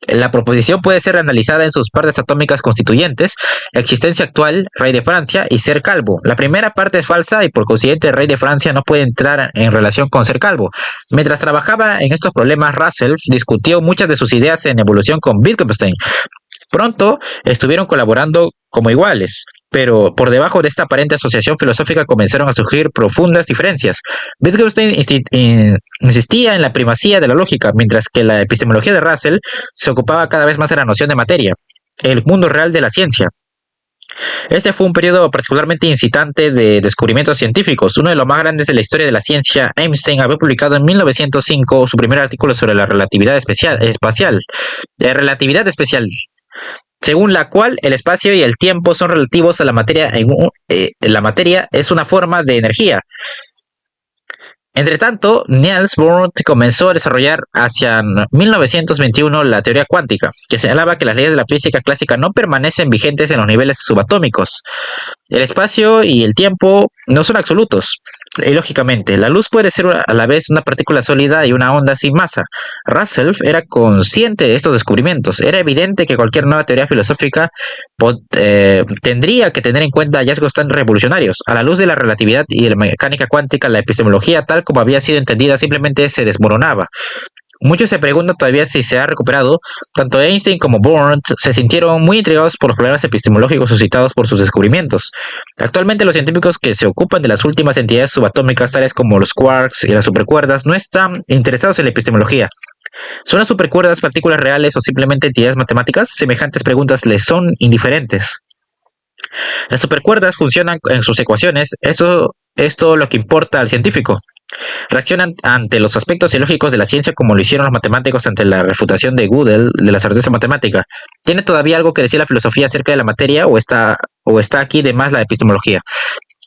La proposición puede ser analizada en sus partes atómicas constituyentes, existencia actual, rey de Francia, y ser calvo. La primera parte es falsa y por consiguiente el rey de Francia no puede entrar en relación con ser calvo. Mientras trabajaba en estos problemas, Russell discutió muchas de sus ideas en evolución con Wittgenstein. Pronto estuvieron colaborando como iguales, pero por debajo de esta aparente asociación filosófica comenzaron a surgir profundas diferencias. Wittgenstein insistía en la primacía de la lógica, mientras que la epistemología de Russell se ocupaba cada vez más de la noción de materia, el mundo real de la ciencia. Este fue un periodo particularmente incitante de descubrimientos científicos. Uno de los más grandes de la historia de la ciencia, Einstein había publicado en 1905 su primer artículo sobre la relatividad espacial. Relatividad especial, según la cual el espacio y el tiempo son relativos a la materia. La materia es una forma de energía. Entre tanto, Niels Bohr comenzó a desarrollar hacia 1921 la teoría cuántica, que señalaba que las leyes de la física clásica no permanecen vigentes en los niveles subatómicos. El espacio y el tiempo no son absolutos. Y lógicamente, la luz puede ser a la vez una partícula sólida y una onda sin masa. Russell era consciente de estos descubrimientos. Era evidente que cualquier nueva teoría filosófica tendría que tener en cuenta hallazgos tan revolucionarios. A la luz de la relatividad y de la mecánica cuántica, la epistemología tal como había sido entendida simplemente se desmoronaba. Muchos se preguntan todavía si se ha recuperado. Tanto Einstein como Bohr se sintieron muy intrigados por los problemas epistemológicos suscitados por sus descubrimientos. Actualmente los científicos que se ocupan de las últimas entidades subatómicas, tales como los quarks y las supercuerdas, no están interesados en la epistemología. ¿Son las supercuerdas partículas reales o simplemente entidades matemáticas? Semejantes preguntas les son indiferentes. Las supercuerdas funcionan en sus ecuaciones. Eso es todo lo que importa al científico. Reaccionan ante los aspectos ilógicos de la ciencia como lo hicieron los matemáticos ante la refutación de Gödel de la certeza matemática. ¿Tiene todavía algo que decir la filosofía acerca de la materia o está aquí de más la epistemología?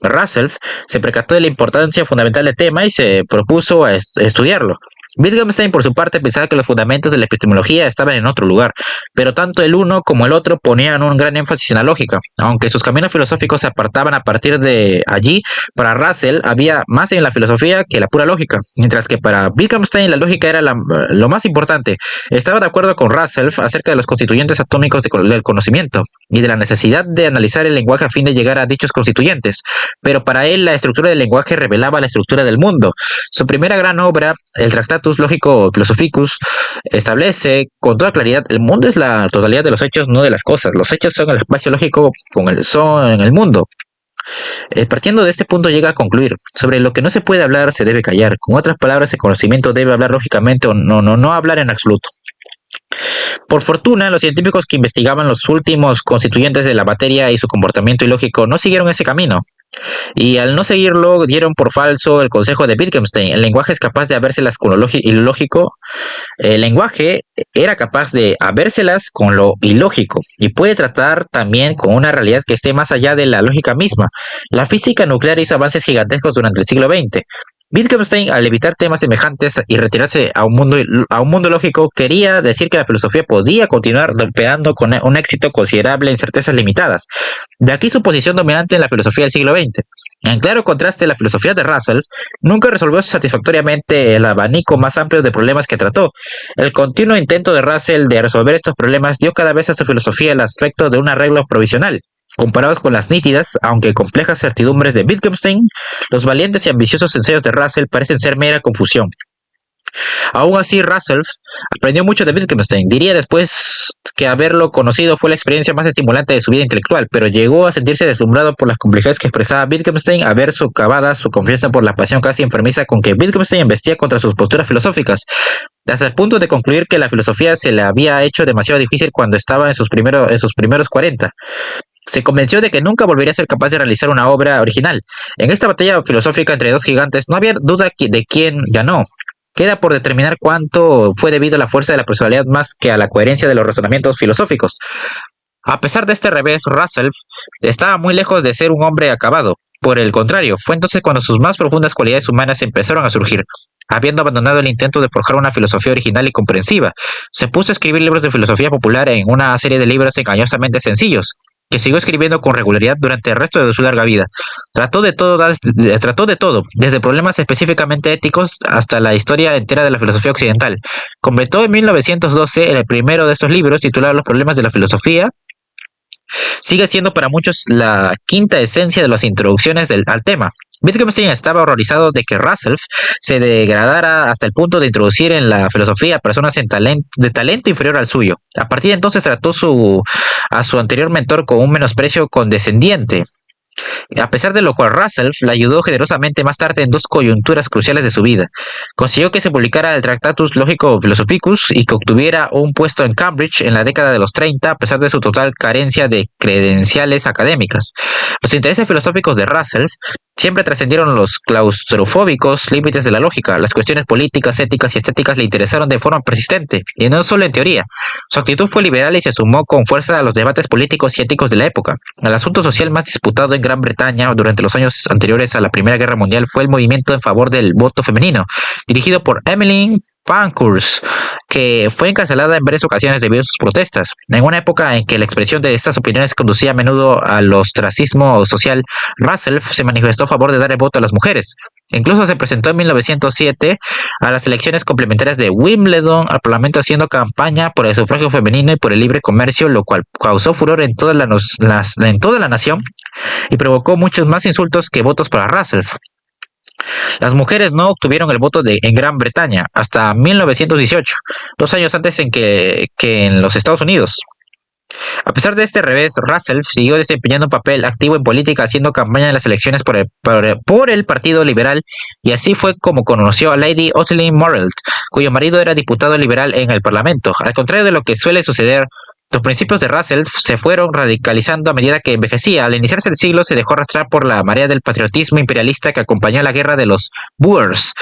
Russell se percató de la importancia fundamental del tema y se propuso a estudiarlo. Wittgenstein, por su parte, pensaba que los fundamentos de la epistemología estaban en otro lugar, pero tanto el uno como el otro ponían un gran énfasis en la lógica. Aunque sus caminos filosóficos se apartaban a partir de allí, para Russell había más en la filosofía que la pura lógica, mientras que para Wittgenstein la lógica era lo más importante. Estaba de acuerdo con Russell acerca de los constituyentes atómicos del conocimiento y de la necesidad de analizar el lenguaje a fin de llegar a dichos constituyentes, pero para él la estructura del lenguaje revelaba la estructura del mundo. Su primera gran obra, el Tractatus Logico Philosophicus, establece con toda claridad: el mundo es la totalidad de los hechos, no de las cosas. Los hechos son el espacio lógico con el son en el mundo. Partiendo de este punto llega a concluir: sobre lo que no se puede hablar se debe callar. Con otras palabras, el conocimiento debe hablar lógicamente o no hablar en absoluto. Por fortuna, los científicos que investigaban los últimos constituyentes de la materia y su comportamiento ilógico no siguieron ese camino. Y al no seguirlo, dieron por falso el consejo de Wittgenstein. El lenguaje es capaz de habérselas con lo ilógico. El lenguaje era capaz de habérselas con lo ilógico y puede tratar también con una realidad que esté más allá de la lógica misma. La física nuclear hizo avances gigantescos durante el siglo XX. Wittgenstein, al evitar temas semejantes y retirarse a un mundo lógico, quería decir que la filosofía podía continuar operando con un éxito considerable en certezas limitadas. De aquí su posición dominante en la filosofía del siglo XX. En claro contraste, la filosofía de Russell nunca resolvió satisfactoriamente el abanico más amplio de problemas que trató. El continuo intento de Russell de resolver estos problemas dio cada vez a su filosofía el aspecto de un arreglo provisional. Comparados con las nítidas, aunque complejas certidumbres de Wittgenstein, los valientes y ambiciosos ensayos de Russell parecen ser mera confusión. Aún así, Russell aprendió mucho de Wittgenstein. Diría después que haberlo conocido fue la experiencia más estimulante de su vida intelectual, pero llegó a sentirse deslumbrado por las complejidades que expresaba Wittgenstein, a ver socavada su confianza por la pasión casi enfermiza con que Wittgenstein embestía contra sus posturas filosóficas, hasta el punto de concluir que la filosofía se le había hecho demasiado difícil cuando estaba en sus primeros 40. Se convenció de que nunca volvería a ser capaz de realizar una obra original. En esta batalla filosófica entre dos gigantes no había duda de quién ganó. Queda por determinar cuánto fue debido a la fuerza de la personalidad más que a la coherencia de los razonamientos filosóficos. A pesar de este revés, Russell estaba muy lejos de ser un hombre acabado. Por el contrario, fue entonces cuando sus más profundas cualidades humanas empezaron a surgir. Habiendo abandonado el intento de forjar una filosofía original y comprensiva, se puso a escribir libros de filosofía popular en una serie de libros engañosamente sencillos, que siguió escribiendo con regularidad durante el resto de su larga vida. Trató de todo, desde problemas específicamente éticos hasta la historia entera de la filosofía occidental. Completó en 1912 el primero de estos libros, titulado Los problemas de la filosofía. Sigue siendo para muchos la quinta esencia de las introducciones al tema. Wittgenstein estaba horrorizado de que Russell se degradara hasta el punto de introducir en la filosofía personas de talento inferior al suyo. A partir de entonces trató a su anterior mentor con un menosprecio condescendiente. A pesar de lo cual, Russell le ayudó generosamente más tarde en dos coyunturas cruciales de su vida. Consiguió que se publicara el Tractatus Logico Philosophicus y que obtuviera un puesto en Cambridge en la década de los 30, a pesar de su total carencia de credenciales académicas. Los intereses filosóficos de Russell siempre trascendieron los claustrofóbicos límites de la lógica. Las cuestiones políticas, éticas y estéticas le interesaron de forma persistente, y no solo en teoría. Su actitud fue liberal y se sumó con fuerza a los debates políticos y éticos de la época. El asunto social más disputado en Gran Bretaña durante los años anteriores a la Primera Guerra Mundial fue el movimiento en favor del voto femenino, dirigido por Emmeline Pankhurst, que fue encarcelada en varias ocasiones debido a sus protestas. En una época en que la expresión de estas opiniones conducía a menudo al ostracismo social, Russell se manifestó a favor de dar el voto a las mujeres. Incluso se presentó en 1907 a las elecciones complementarias de Wimbledon al Parlamento haciendo campaña por el sufragio femenino y por el libre comercio, lo cual causó furor en toda la nación y provocó muchos más insultos que votos para Russell. Las mujeres no obtuvieron el voto en Gran Bretaña hasta 1918, 2 años antes que en los Estados Unidos. A pesar de este revés, Russell siguió desempeñando un papel activo en política, haciendo campaña en las elecciones por el Partido Liberal, y así fue como conoció a Lady Ottilie Morrell, cuyo marido era diputado liberal en el Parlamento. Al contrario de lo que suele suceder, los principios de Russell se fueron radicalizando a medida que envejecía. Al iniciarse el siglo se dejó arrastrar por la marea del patriotismo imperialista que acompañó la guerra de los Boers.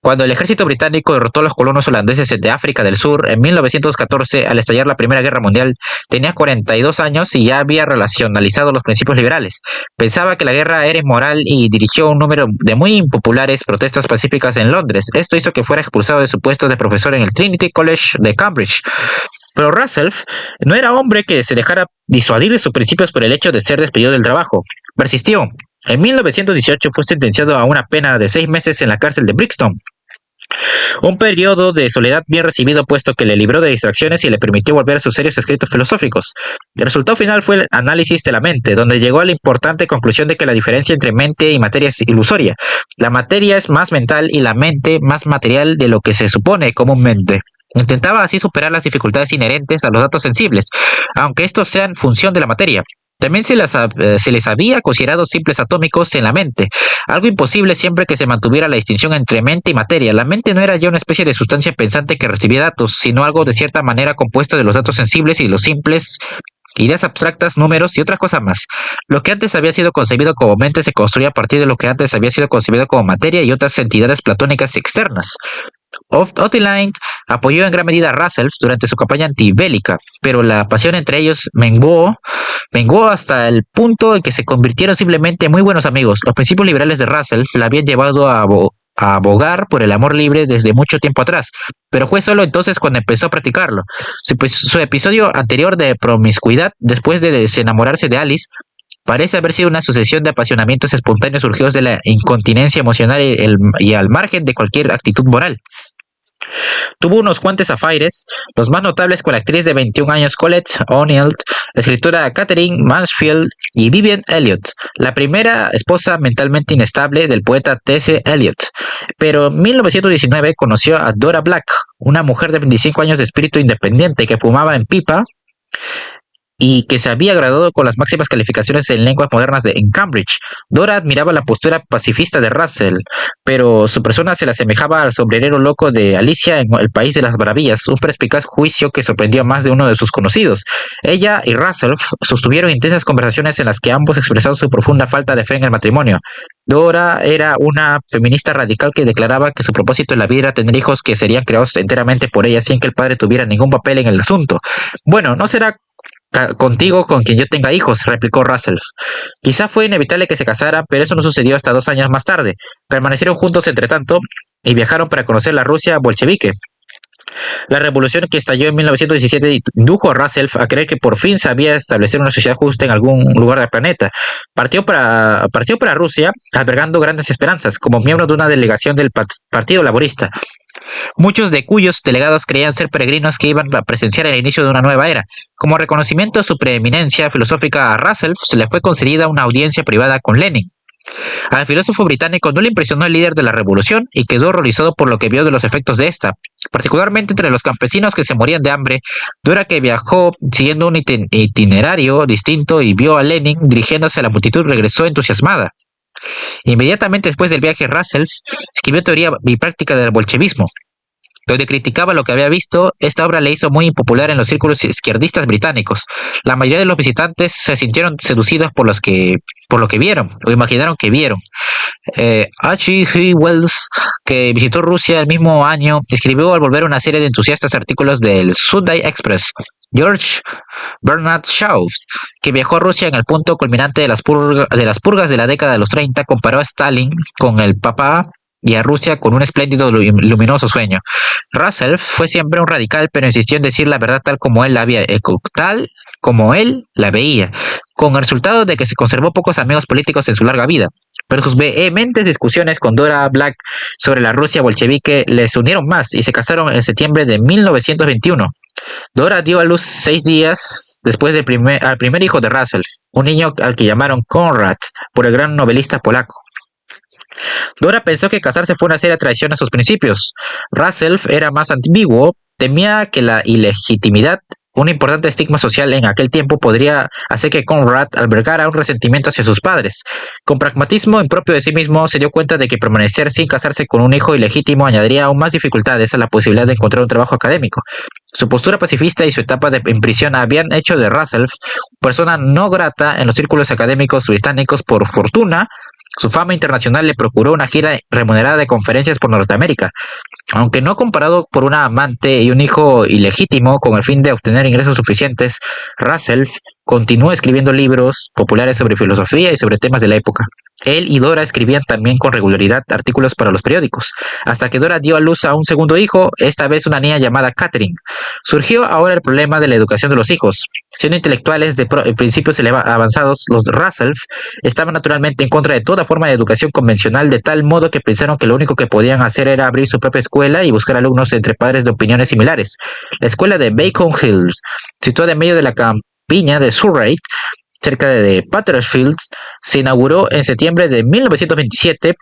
Cuando el ejército británico derrotó a los colonos holandeses de África del Sur en 1914, al estallar la Primera Guerra Mundial, tenía 42 años y ya había racionalizado los principios liberales. Pensaba que la guerra era inmoral y dirigió un número de muy impopulares protestas pacíficas en Londres. Esto hizo que fuera expulsado de su puesto de profesor en el Trinity College de Cambridge. Pero Russell no era hombre que se dejara disuadir de sus principios por el hecho de ser despedido del trabajo. Persistió. En 1918 fue sentenciado a una pena de 6 meses en la cárcel de Brixton. Un periodo de soledad bien recibido, puesto que le libró de distracciones y le permitió volver a sus serios escritos filosóficos. El resultado final fue el análisis de la mente, donde llegó a la importante conclusión de que la diferencia entre mente y materia es ilusoria. La materia es más mental y la mente más material de lo que se supone comúnmente. Intentaba así superar las dificultades inherentes a los datos sensibles, aunque estos sean función de la materia. También se les había considerado simples atómicos en la mente, algo imposible siempre que se mantuviera la distinción entre mente y materia. La mente no era ya una especie de sustancia pensante que recibía datos, sino algo de cierta manera compuesto de los datos sensibles y los simples, ideas abstractas, números y otras cosas más. Lo que antes había sido concebido como mente se construía a partir de lo que antes había sido concebido como materia y otras entidades platónicas externas. Ottilie apoyó en gran medida a Russell durante su campaña antibélica, pero la pasión entre ellos menguó hasta el punto en que se convirtieron simplemente en muy buenos amigos. Los principios liberales de Russell la habían llevado a abogar por el amor libre desde mucho tiempo atrás, pero fue solo entonces cuando empezó a practicarlo. Su episodio anterior de promiscuidad, después de desenamorarse de Alice, parece haber sido una sucesión de apasionamientos espontáneos surgidos de la incontinencia emocional y al margen de cualquier actitud moral. Tuvo unos cuantos afaires, los más notables con la actriz de 21 años Colette O'Neill, la escritora Catherine Mansfield y Vivian Eliot, la primera esposa mentalmente inestable del poeta T.S. Eliot. Pero en 1919 conoció a Dora Black, una mujer de 25 años de espíritu independiente que fumaba en pipa y que se había graduado con las máximas calificaciones en lenguas modernas en Cambridge. Dora admiraba la postura pacifista de Russell, pero su persona se le asemejaba al sombrerero loco de Alicia en El País de las Maravillas, un perspicaz juicio que sorprendió a más de uno de sus conocidos. Ella y Russell sostuvieron intensas conversaciones en las que ambos expresaron su profunda falta de fe en el matrimonio. Dora era una feminista radical que declaraba que su propósito en la vida era tener hijos que serían creados enteramente por ella sin que el padre tuviera ningún papel en el asunto. Bueno, no será contigo con quien yo tenga hijos, replicó Russell. Quizá fue inevitable que se casaran, pero eso no sucedió hasta 2 años más tarde. Permanecieron juntos entre tanto y viajaron para conocer la Rusia bolchevique. La revolución que estalló en 1917 indujo a Russell a creer que por fin sabía establecer una sociedad justa en algún lugar del planeta. Partió para Rusia albergando grandes esperanzas, como miembro de una delegación del Partido Laborista, muchos de cuyos delegados creían ser peregrinos que iban a presenciar el inicio de una nueva era. Como reconocimiento de su preeminencia filosófica a Russell, se le fue concedida una audiencia privada con Lenin. Al filósofo británico no le impresionó el líder de la revolución y quedó horrorizado por lo que vio de los efectos de esta, particularmente entre los campesinos que se morían de hambre. Dora, que viajó siguiendo un itinerario distinto y vio a Lenin dirigiéndose a la multitud, regresó entusiasmada. Inmediatamente después del viaje, Russell escribió Teoría Bipráctica del Bolchevismo, donde criticaba lo que había visto. Esta obra le hizo muy impopular en los círculos izquierdistas británicos. La mayoría de los visitantes se sintieron seducidos por lo que vieron o imaginaron que vieron. H.G. Wells, que visitó Rusia el mismo año, escribió al volver una serie de entusiastas artículos del Sunday Express. George Bernard Shaw, que viajó a Rusia en el punto culminante de las purgas de la década de los 30, comparó a Stalin con el Papa y a Rusia con un espléndido luminoso sueño. Russell fue siempre un radical, pero insistió en decir la verdad tal como él la veía, con el resultado de que se conservó pocos amigos políticos en su larga vida. Pero sus vehementes discusiones con Dora Black sobre la Rusia bolchevique les unieron más y se casaron en septiembre de 1921. Dora dio a luz 6 días después al primer hijo de Russell, un niño al que llamaron Konrad por el gran novelista polaco. Dora pensó que casarse fue una seria traición a sus principios. Russell era más ambiguo, temía que la ilegitimidad, un importante estigma social en aquel tiempo, podría hacer que Conrad albergara un resentimiento hacia sus padres. Con pragmatismo impropio de sí mismo, se dio cuenta de que permanecer sin casarse con un hijo ilegítimo añadiría aún más dificultades a la posibilidad de encontrar un trabajo académico. Su postura pacifista y su etapa en prisión habían hecho de Russell persona no grata en los círculos académicos británicos. Por fortuna, su fama internacional le procuró una gira remunerada de conferencias por Norteamérica. Aunque no comparado por una amante y un hijo ilegítimo con el fin de obtener ingresos suficientes, Russell continuó escribiendo libros populares sobre filosofía y sobre temas de la época. Él y Dora escribían también con regularidad artículos para los periódicos, hasta que Dora dio a luz a un segundo hijo, esta vez una niña llamada Catherine. Surgió ahora el problema de la educación de los hijos. Siendo intelectuales de principios avanzados, los Russell estaban naturalmente en contra de toda forma de educación convencional, de tal modo que pensaron que lo único que podían hacer era abrir su propia escuela y buscar alumnos entre padres de opiniones similares. La escuela de Bacon Hill, situada en medio de la campiña de Surrey, cerca de Petersfield, se inauguró en septiembre de 1927.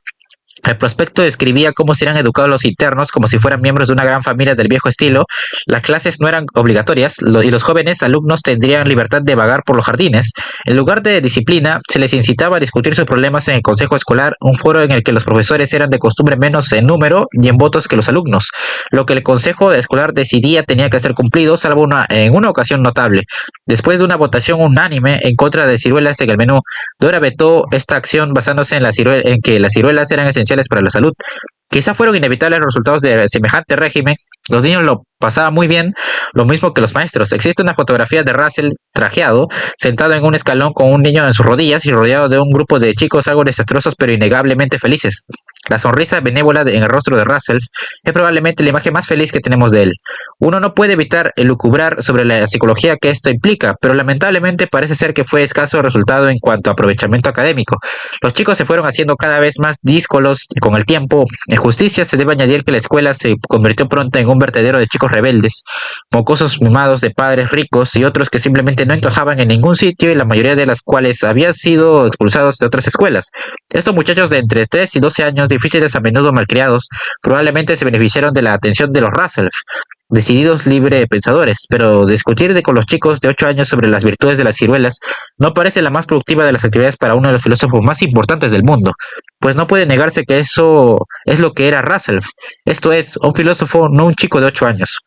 El prospecto describía cómo serían educados los internos como si fueran miembros de una gran familia del viejo estilo. Las clases no eran obligatorias y los jóvenes alumnos tendrían libertad de vagar por los jardines. En lugar de disciplina, se les incitaba a discutir sus problemas en el consejo escolar, un foro en el que los profesores eran de costumbre menos en número y en votos que los alumnos. Lo que el consejo escolar decidía tenía que ser cumplido, salvo en una ocasión notable. Después de una votación unánime en contra de ciruelas en el menú, Dora vetó esta acción basándose en que las ciruelas eran esenciales para la salud. Quizá fueron inevitables los resultados de semejante régimen. Los niños lo pasaba muy bien, lo mismo que los maestros. Existe una fotografía de Russell trajeado, sentado en un escalón con un niño en sus rodillas y rodeado de un grupo de chicos algo desastrosos pero innegablemente felices. La sonrisa benévola en el rostro de Russell es probablemente la imagen más feliz que tenemos de él. Uno no puede evitar elucubrar sobre la psicología que esto implica, pero lamentablemente parece ser que fue escaso el resultado en cuanto a aprovechamiento académico. Los chicos se fueron haciendo cada vez más díscolos con el tiempo. En justicia se debe añadir que la escuela se convirtió pronto en un vertedero de chicos rebeldes, mocosos mimados de padres ricos y otros que simplemente no encajaban en ningún sitio y la mayoría de las cuales habían sido expulsados de otras escuelas. Estos muchachos de entre 3 y 12 años, difíciles a menudo malcriados, probablemente se beneficiaron de la atención de los Russell, decididos libre pensadores, pero discutir con los chicos de 8 años sobre las virtudes de las ciruelas no parece la más productiva de las actividades para uno de los filósofos más importantes del mundo, pues no puede negarse que eso es lo que era Russell, esto es, un filósofo, no un chico de 8 años.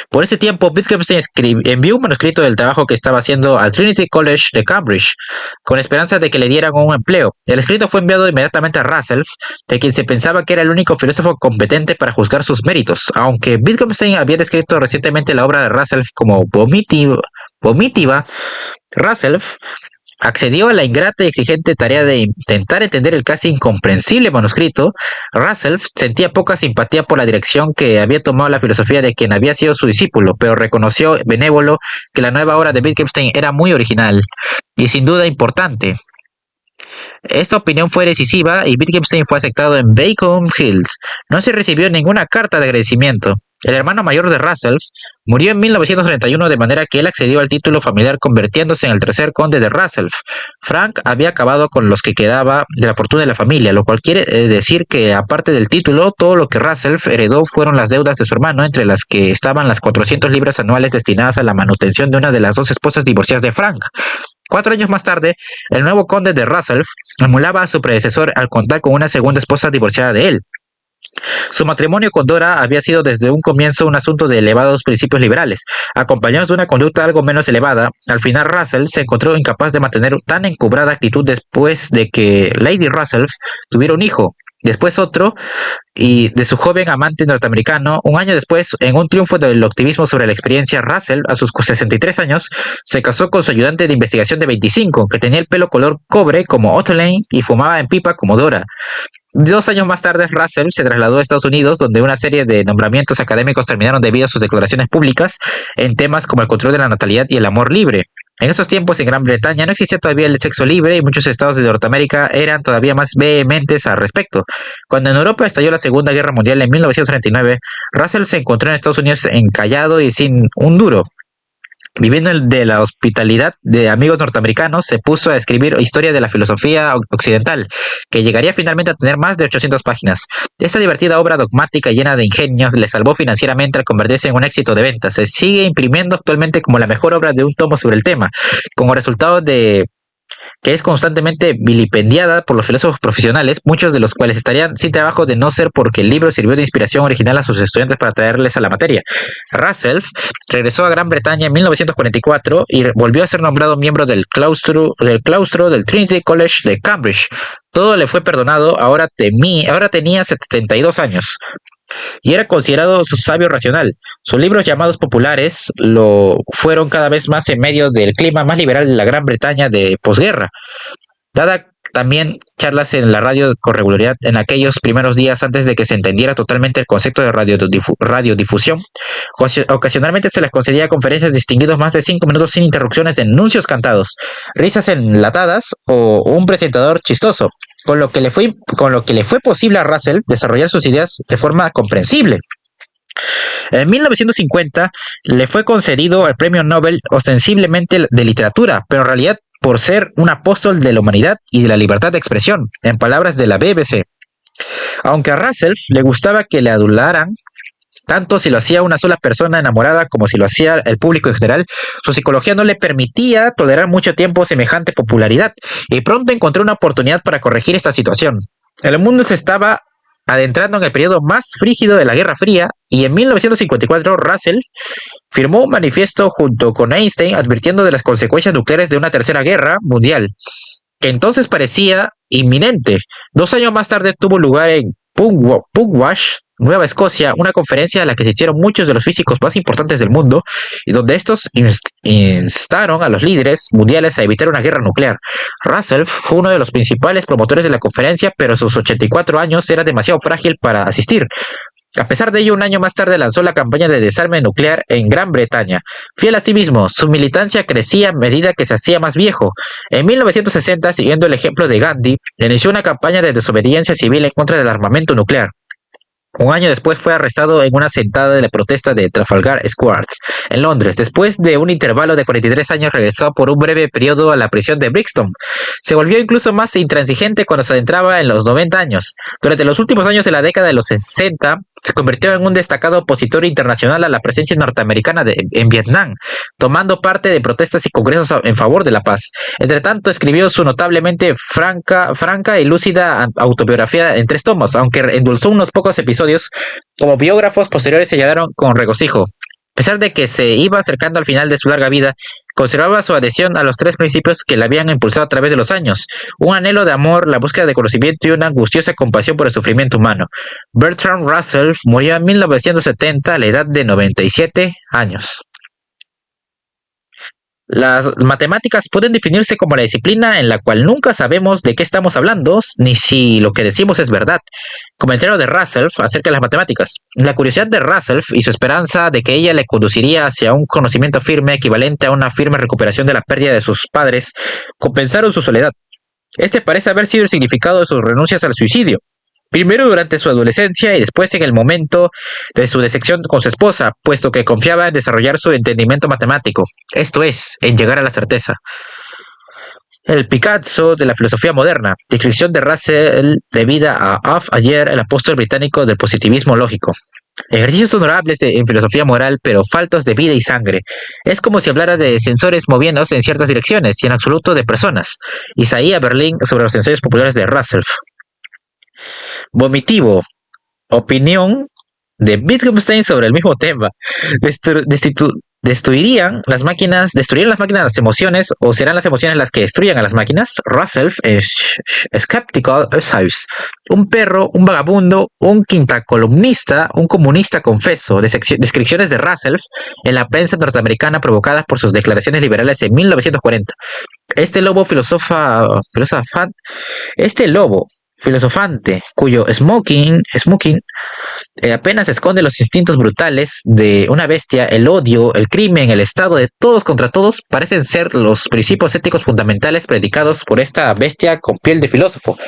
Por ese tiempo, Wittgenstein envió un manuscrito del trabajo que estaba haciendo al Trinity College de Cambridge, con esperanza de que le dieran un empleo. El escrito fue enviado inmediatamente a Russell, de quien se pensaba que era el único filósofo competente para juzgar sus méritos, aunque Wittgenstein había descrito recientemente la obra de Russell como vomitiva. Russell accedió a la ingrata y exigente tarea de intentar entender el casi incomprensible manuscrito. Russell sentía poca simpatía por la dirección que había tomado la filosofía de quien había sido su discípulo, pero reconoció benévolo que la nueva obra de Wittgenstein era muy original y sin duda importante. Esta opinión fue decisiva y Wittgenstein fue aceptado en Beacon Hills. No se recibió ninguna carta de agradecimiento. El hermano mayor de Russell murió en 1931, de manera que él accedió al título familiar convirtiéndose en el tercer conde de Russell. Frank había acabado con los que quedaba de la fortuna de la familia, lo cual quiere decir que, aparte del título, todo lo que Russell heredó fueron las deudas de su hermano, entre las que estaban las 400 libras anuales destinadas a la manutención de una de las dos esposas divorciadas de Frank. 4 años más tarde, el nuevo conde de Russell emulaba a su predecesor al contar con una segunda esposa divorciada de él. Su matrimonio con Dora había sido desde un comienzo un asunto de elevados principios liberales. Acompañados de una conducta algo menos elevada, al final Russell se encontró incapaz de mantener tan encubrada actitud después de que Lady Russell tuviera un hijo, después otro, y de su joven amante norteamericano. Un año después, en un triunfo del optimismo sobre la experiencia, Russell, a sus 63 años, se casó con su ayudante de investigación de 25, que tenía el pelo color cobre como Otto Lane y fumaba en pipa como Dora. 2 años más tarde, Russell se trasladó a Estados Unidos, donde una serie de nombramientos académicos terminaron debido a sus declaraciones públicas en temas como el control de la natalidad y el amor libre. En esos tiempos, en Gran Bretaña no existía todavía el sexo libre y muchos estados de Norteamérica eran todavía más vehementes al respecto. Cuando en Europa estalló la Segunda Guerra Mundial en 1939, Russell se encontró en Estados Unidos encallado y sin un duro. Viviendo de la hospitalidad de amigos norteamericanos, se puso a escribir Historia de la Filosofía Occidental, que llegaría finalmente a tener más de 800 páginas. Esta divertida obra dogmática llena de ingenios le salvó financieramente al convertirse en un éxito de ventas. Se sigue imprimiendo actualmente como la mejor obra de un tomo sobre el tema, como resultado de que es constantemente vilipendiada por los filósofos profesionales, muchos de los cuales estarían sin trabajo de no ser porque el libro sirvió de inspiración original a sus estudiantes para traerles a la materia. Russell regresó a Gran Bretaña en 1944 y volvió a ser nombrado miembro del claustro del Trinity College de Cambridge. Todo le fue perdonado, ahora tenía 72 años. Y era considerado su sabio racional. Sus libros llamados populares lo fueron cada vez más en medio del clima más liberal de la Gran Bretaña de posguerra. Dada también charlas en la radio con regularidad en aquellos primeros días antes de que se entendiera totalmente el concepto de radiodifusión. Ocasionalmente se les concedía conferencias distinguidos más de 5 minutos sin interrupciones de anuncios cantados, risas enlatadas o un presentador chistoso, con lo que le fue posible a Russell desarrollar sus ideas de forma comprensible. En 1950 le fue concedido el premio Nobel ostensiblemente de literatura, pero en realidad por ser un apóstol de la humanidad y de la libertad de expresión, en palabras de la BBC. Aunque a Russell le gustaba que le adularan, tanto si lo hacía una sola persona enamorada como si lo hacía el público en general, su psicología no le permitía tolerar mucho tiempo semejante popularidad, y pronto encontró una oportunidad para corregir esta situación. El mundo se estaba adentrando en el periodo más frígido de la Guerra Fría, y en 1954 Russell firmó un manifiesto junto con Einstein advirtiendo de las consecuencias nucleares de una tercera guerra mundial, que entonces parecía inminente. 2 años más tarde tuvo lugar en Pugwash, Nueva Escocia, una conferencia a la que asistieron muchos de los físicos más importantes del mundo y donde estos instaron a los líderes mundiales a evitar una guerra nuclear. Russell fue uno de los principales promotores de la conferencia, pero a sus 84 años era demasiado frágil para asistir. A pesar de ello, un año más tarde lanzó la campaña de desarme nuclear en Gran Bretaña. Fiel a sí mismo, su militancia crecía a medida que se hacía más viejo. En 1960, siguiendo el ejemplo de Gandhi, inició una campaña de desobediencia civil en contra del armamento nuclear. Un año después fue arrestado en una sentada de la protesta de Trafalgar Square, en Londres. Después de un intervalo de 43 años, regresó por un breve periodo a la prisión de Brixton. Se volvió incluso más intransigente cuando se adentraba en los 90 años. Durante los últimos años de la década de los 60, se convirtió en un destacado opositor internacional a la presencia norteamericana en Vietnam, tomando parte de protestas y congresos en favor de la paz. Entre tanto, escribió su notablemente franca y lúcida autobiografía en 3 tomos, aunque endulzó unos pocos episodios como biógrafos posteriores señalaron con regocijo. A pesar de que se iba acercando al final de su larga vida, conservaba su adhesión a los 3 principios que le habían impulsado a través de los años: un anhelo de amor, la búsqueda de conocimiento y una angustiosa compasión por el sufrimiento humano. Bertrand Russell murió en 1970 a la edad de 97 años. Las matemáticas pueden definirse como la disciplina en la cual nunca sabemos de qué estamos hablando, ni si lo que decimos es verdad. Comentario de Russell acerca de las matemáticas. La curiosidad de Russell y su esperanza de que ella le conduciría hacia un conocimiento firme equivalente a una firme recuperación de la pérdida de sus padres compensaron su soledad. Este parece haber sido el significado de sus renuncias al suicidio. Primero durante su adolescencia y después en el momento de su decepción con su esposa, puesto que confiaba en desarrollar su entendimiento matemático, esto es, en llegar a la certeza. El Picasso de la filosofía moderna, descripción de Russell debida a Alf Ayer, el apóstol británico del positivismo lógico. Ejercicios honorables en filosofía moral, pero faltos de vida y sangre. Es como si hablara de sensores moviéndose en ciertas direcciones y en absoluto de personas. Isaías Berlin sobre los ensayos populares de Russell. Vomitivo. Opinión de Wittgenstein sobre el mismo tema. ¿Destruirían las máquinas las emociones o serán las emociones las que destruyan a las máquinas? Russell es skeptical Osiris. Un perro, un vagabundo, un quintacolumnista, un comunista confeso. Descripciones de Russell en la prensa norteamericana provocadas por sus declaraciones liberales en 1940. Este lobo filosofante, cuyo smoking apenas esconde los instintos brutales de una bestia, el odio, el crimen, el estado de todos contra todos, parecen ser los principios éticos fundamentales predicados por esta bestia con piel de filósofo.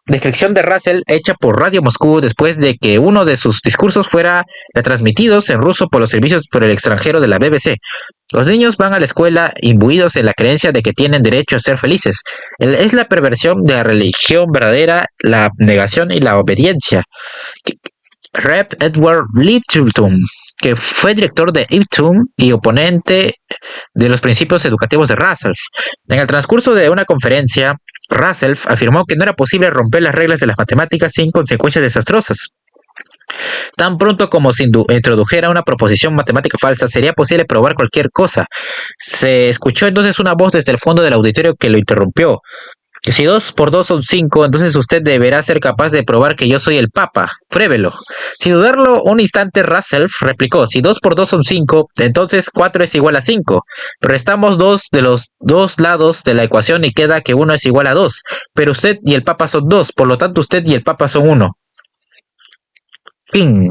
Descripción de Russell hecha por Radio Moscú después de que uno de sus discursos fuera retransmitidos en ruso por los servicios por el extranjero de la BBC. Los niños van a la escuela imbuidos en la creencia de que tienen derecho a ser felices. Es la perversión de la religión verdadera, la negación y la obediencia. Rev. Edward Littleton, que fue director de Iptum y oponente de los principios educativos de Russell. En el transcurso de una conferencia, Russell afirmó que no era posible romper las reglas de las matemáticas sin consecuencias desastrosas. Tan pronto como se introdujera una proposición matemática falsa, sería posible probar cualquier cosa. Se escuchó entonces una voz desde el fondo del auditorio que lo interrumpió. Si 2 por 2 son 5, entonces usted deberá ser capaz de probar que yo soy el Papa. Pruébelo. Sin dudarlo un instante, Russell replicó: si 2 por 2 son 5, entonces 4 es igual a 5. Restamos 2 de los 2 lados de la ecuación y queda que 1 es igual a 2. Pero usted y el Papa son 2, por lo tanto usted y el Papa son 1. Fin.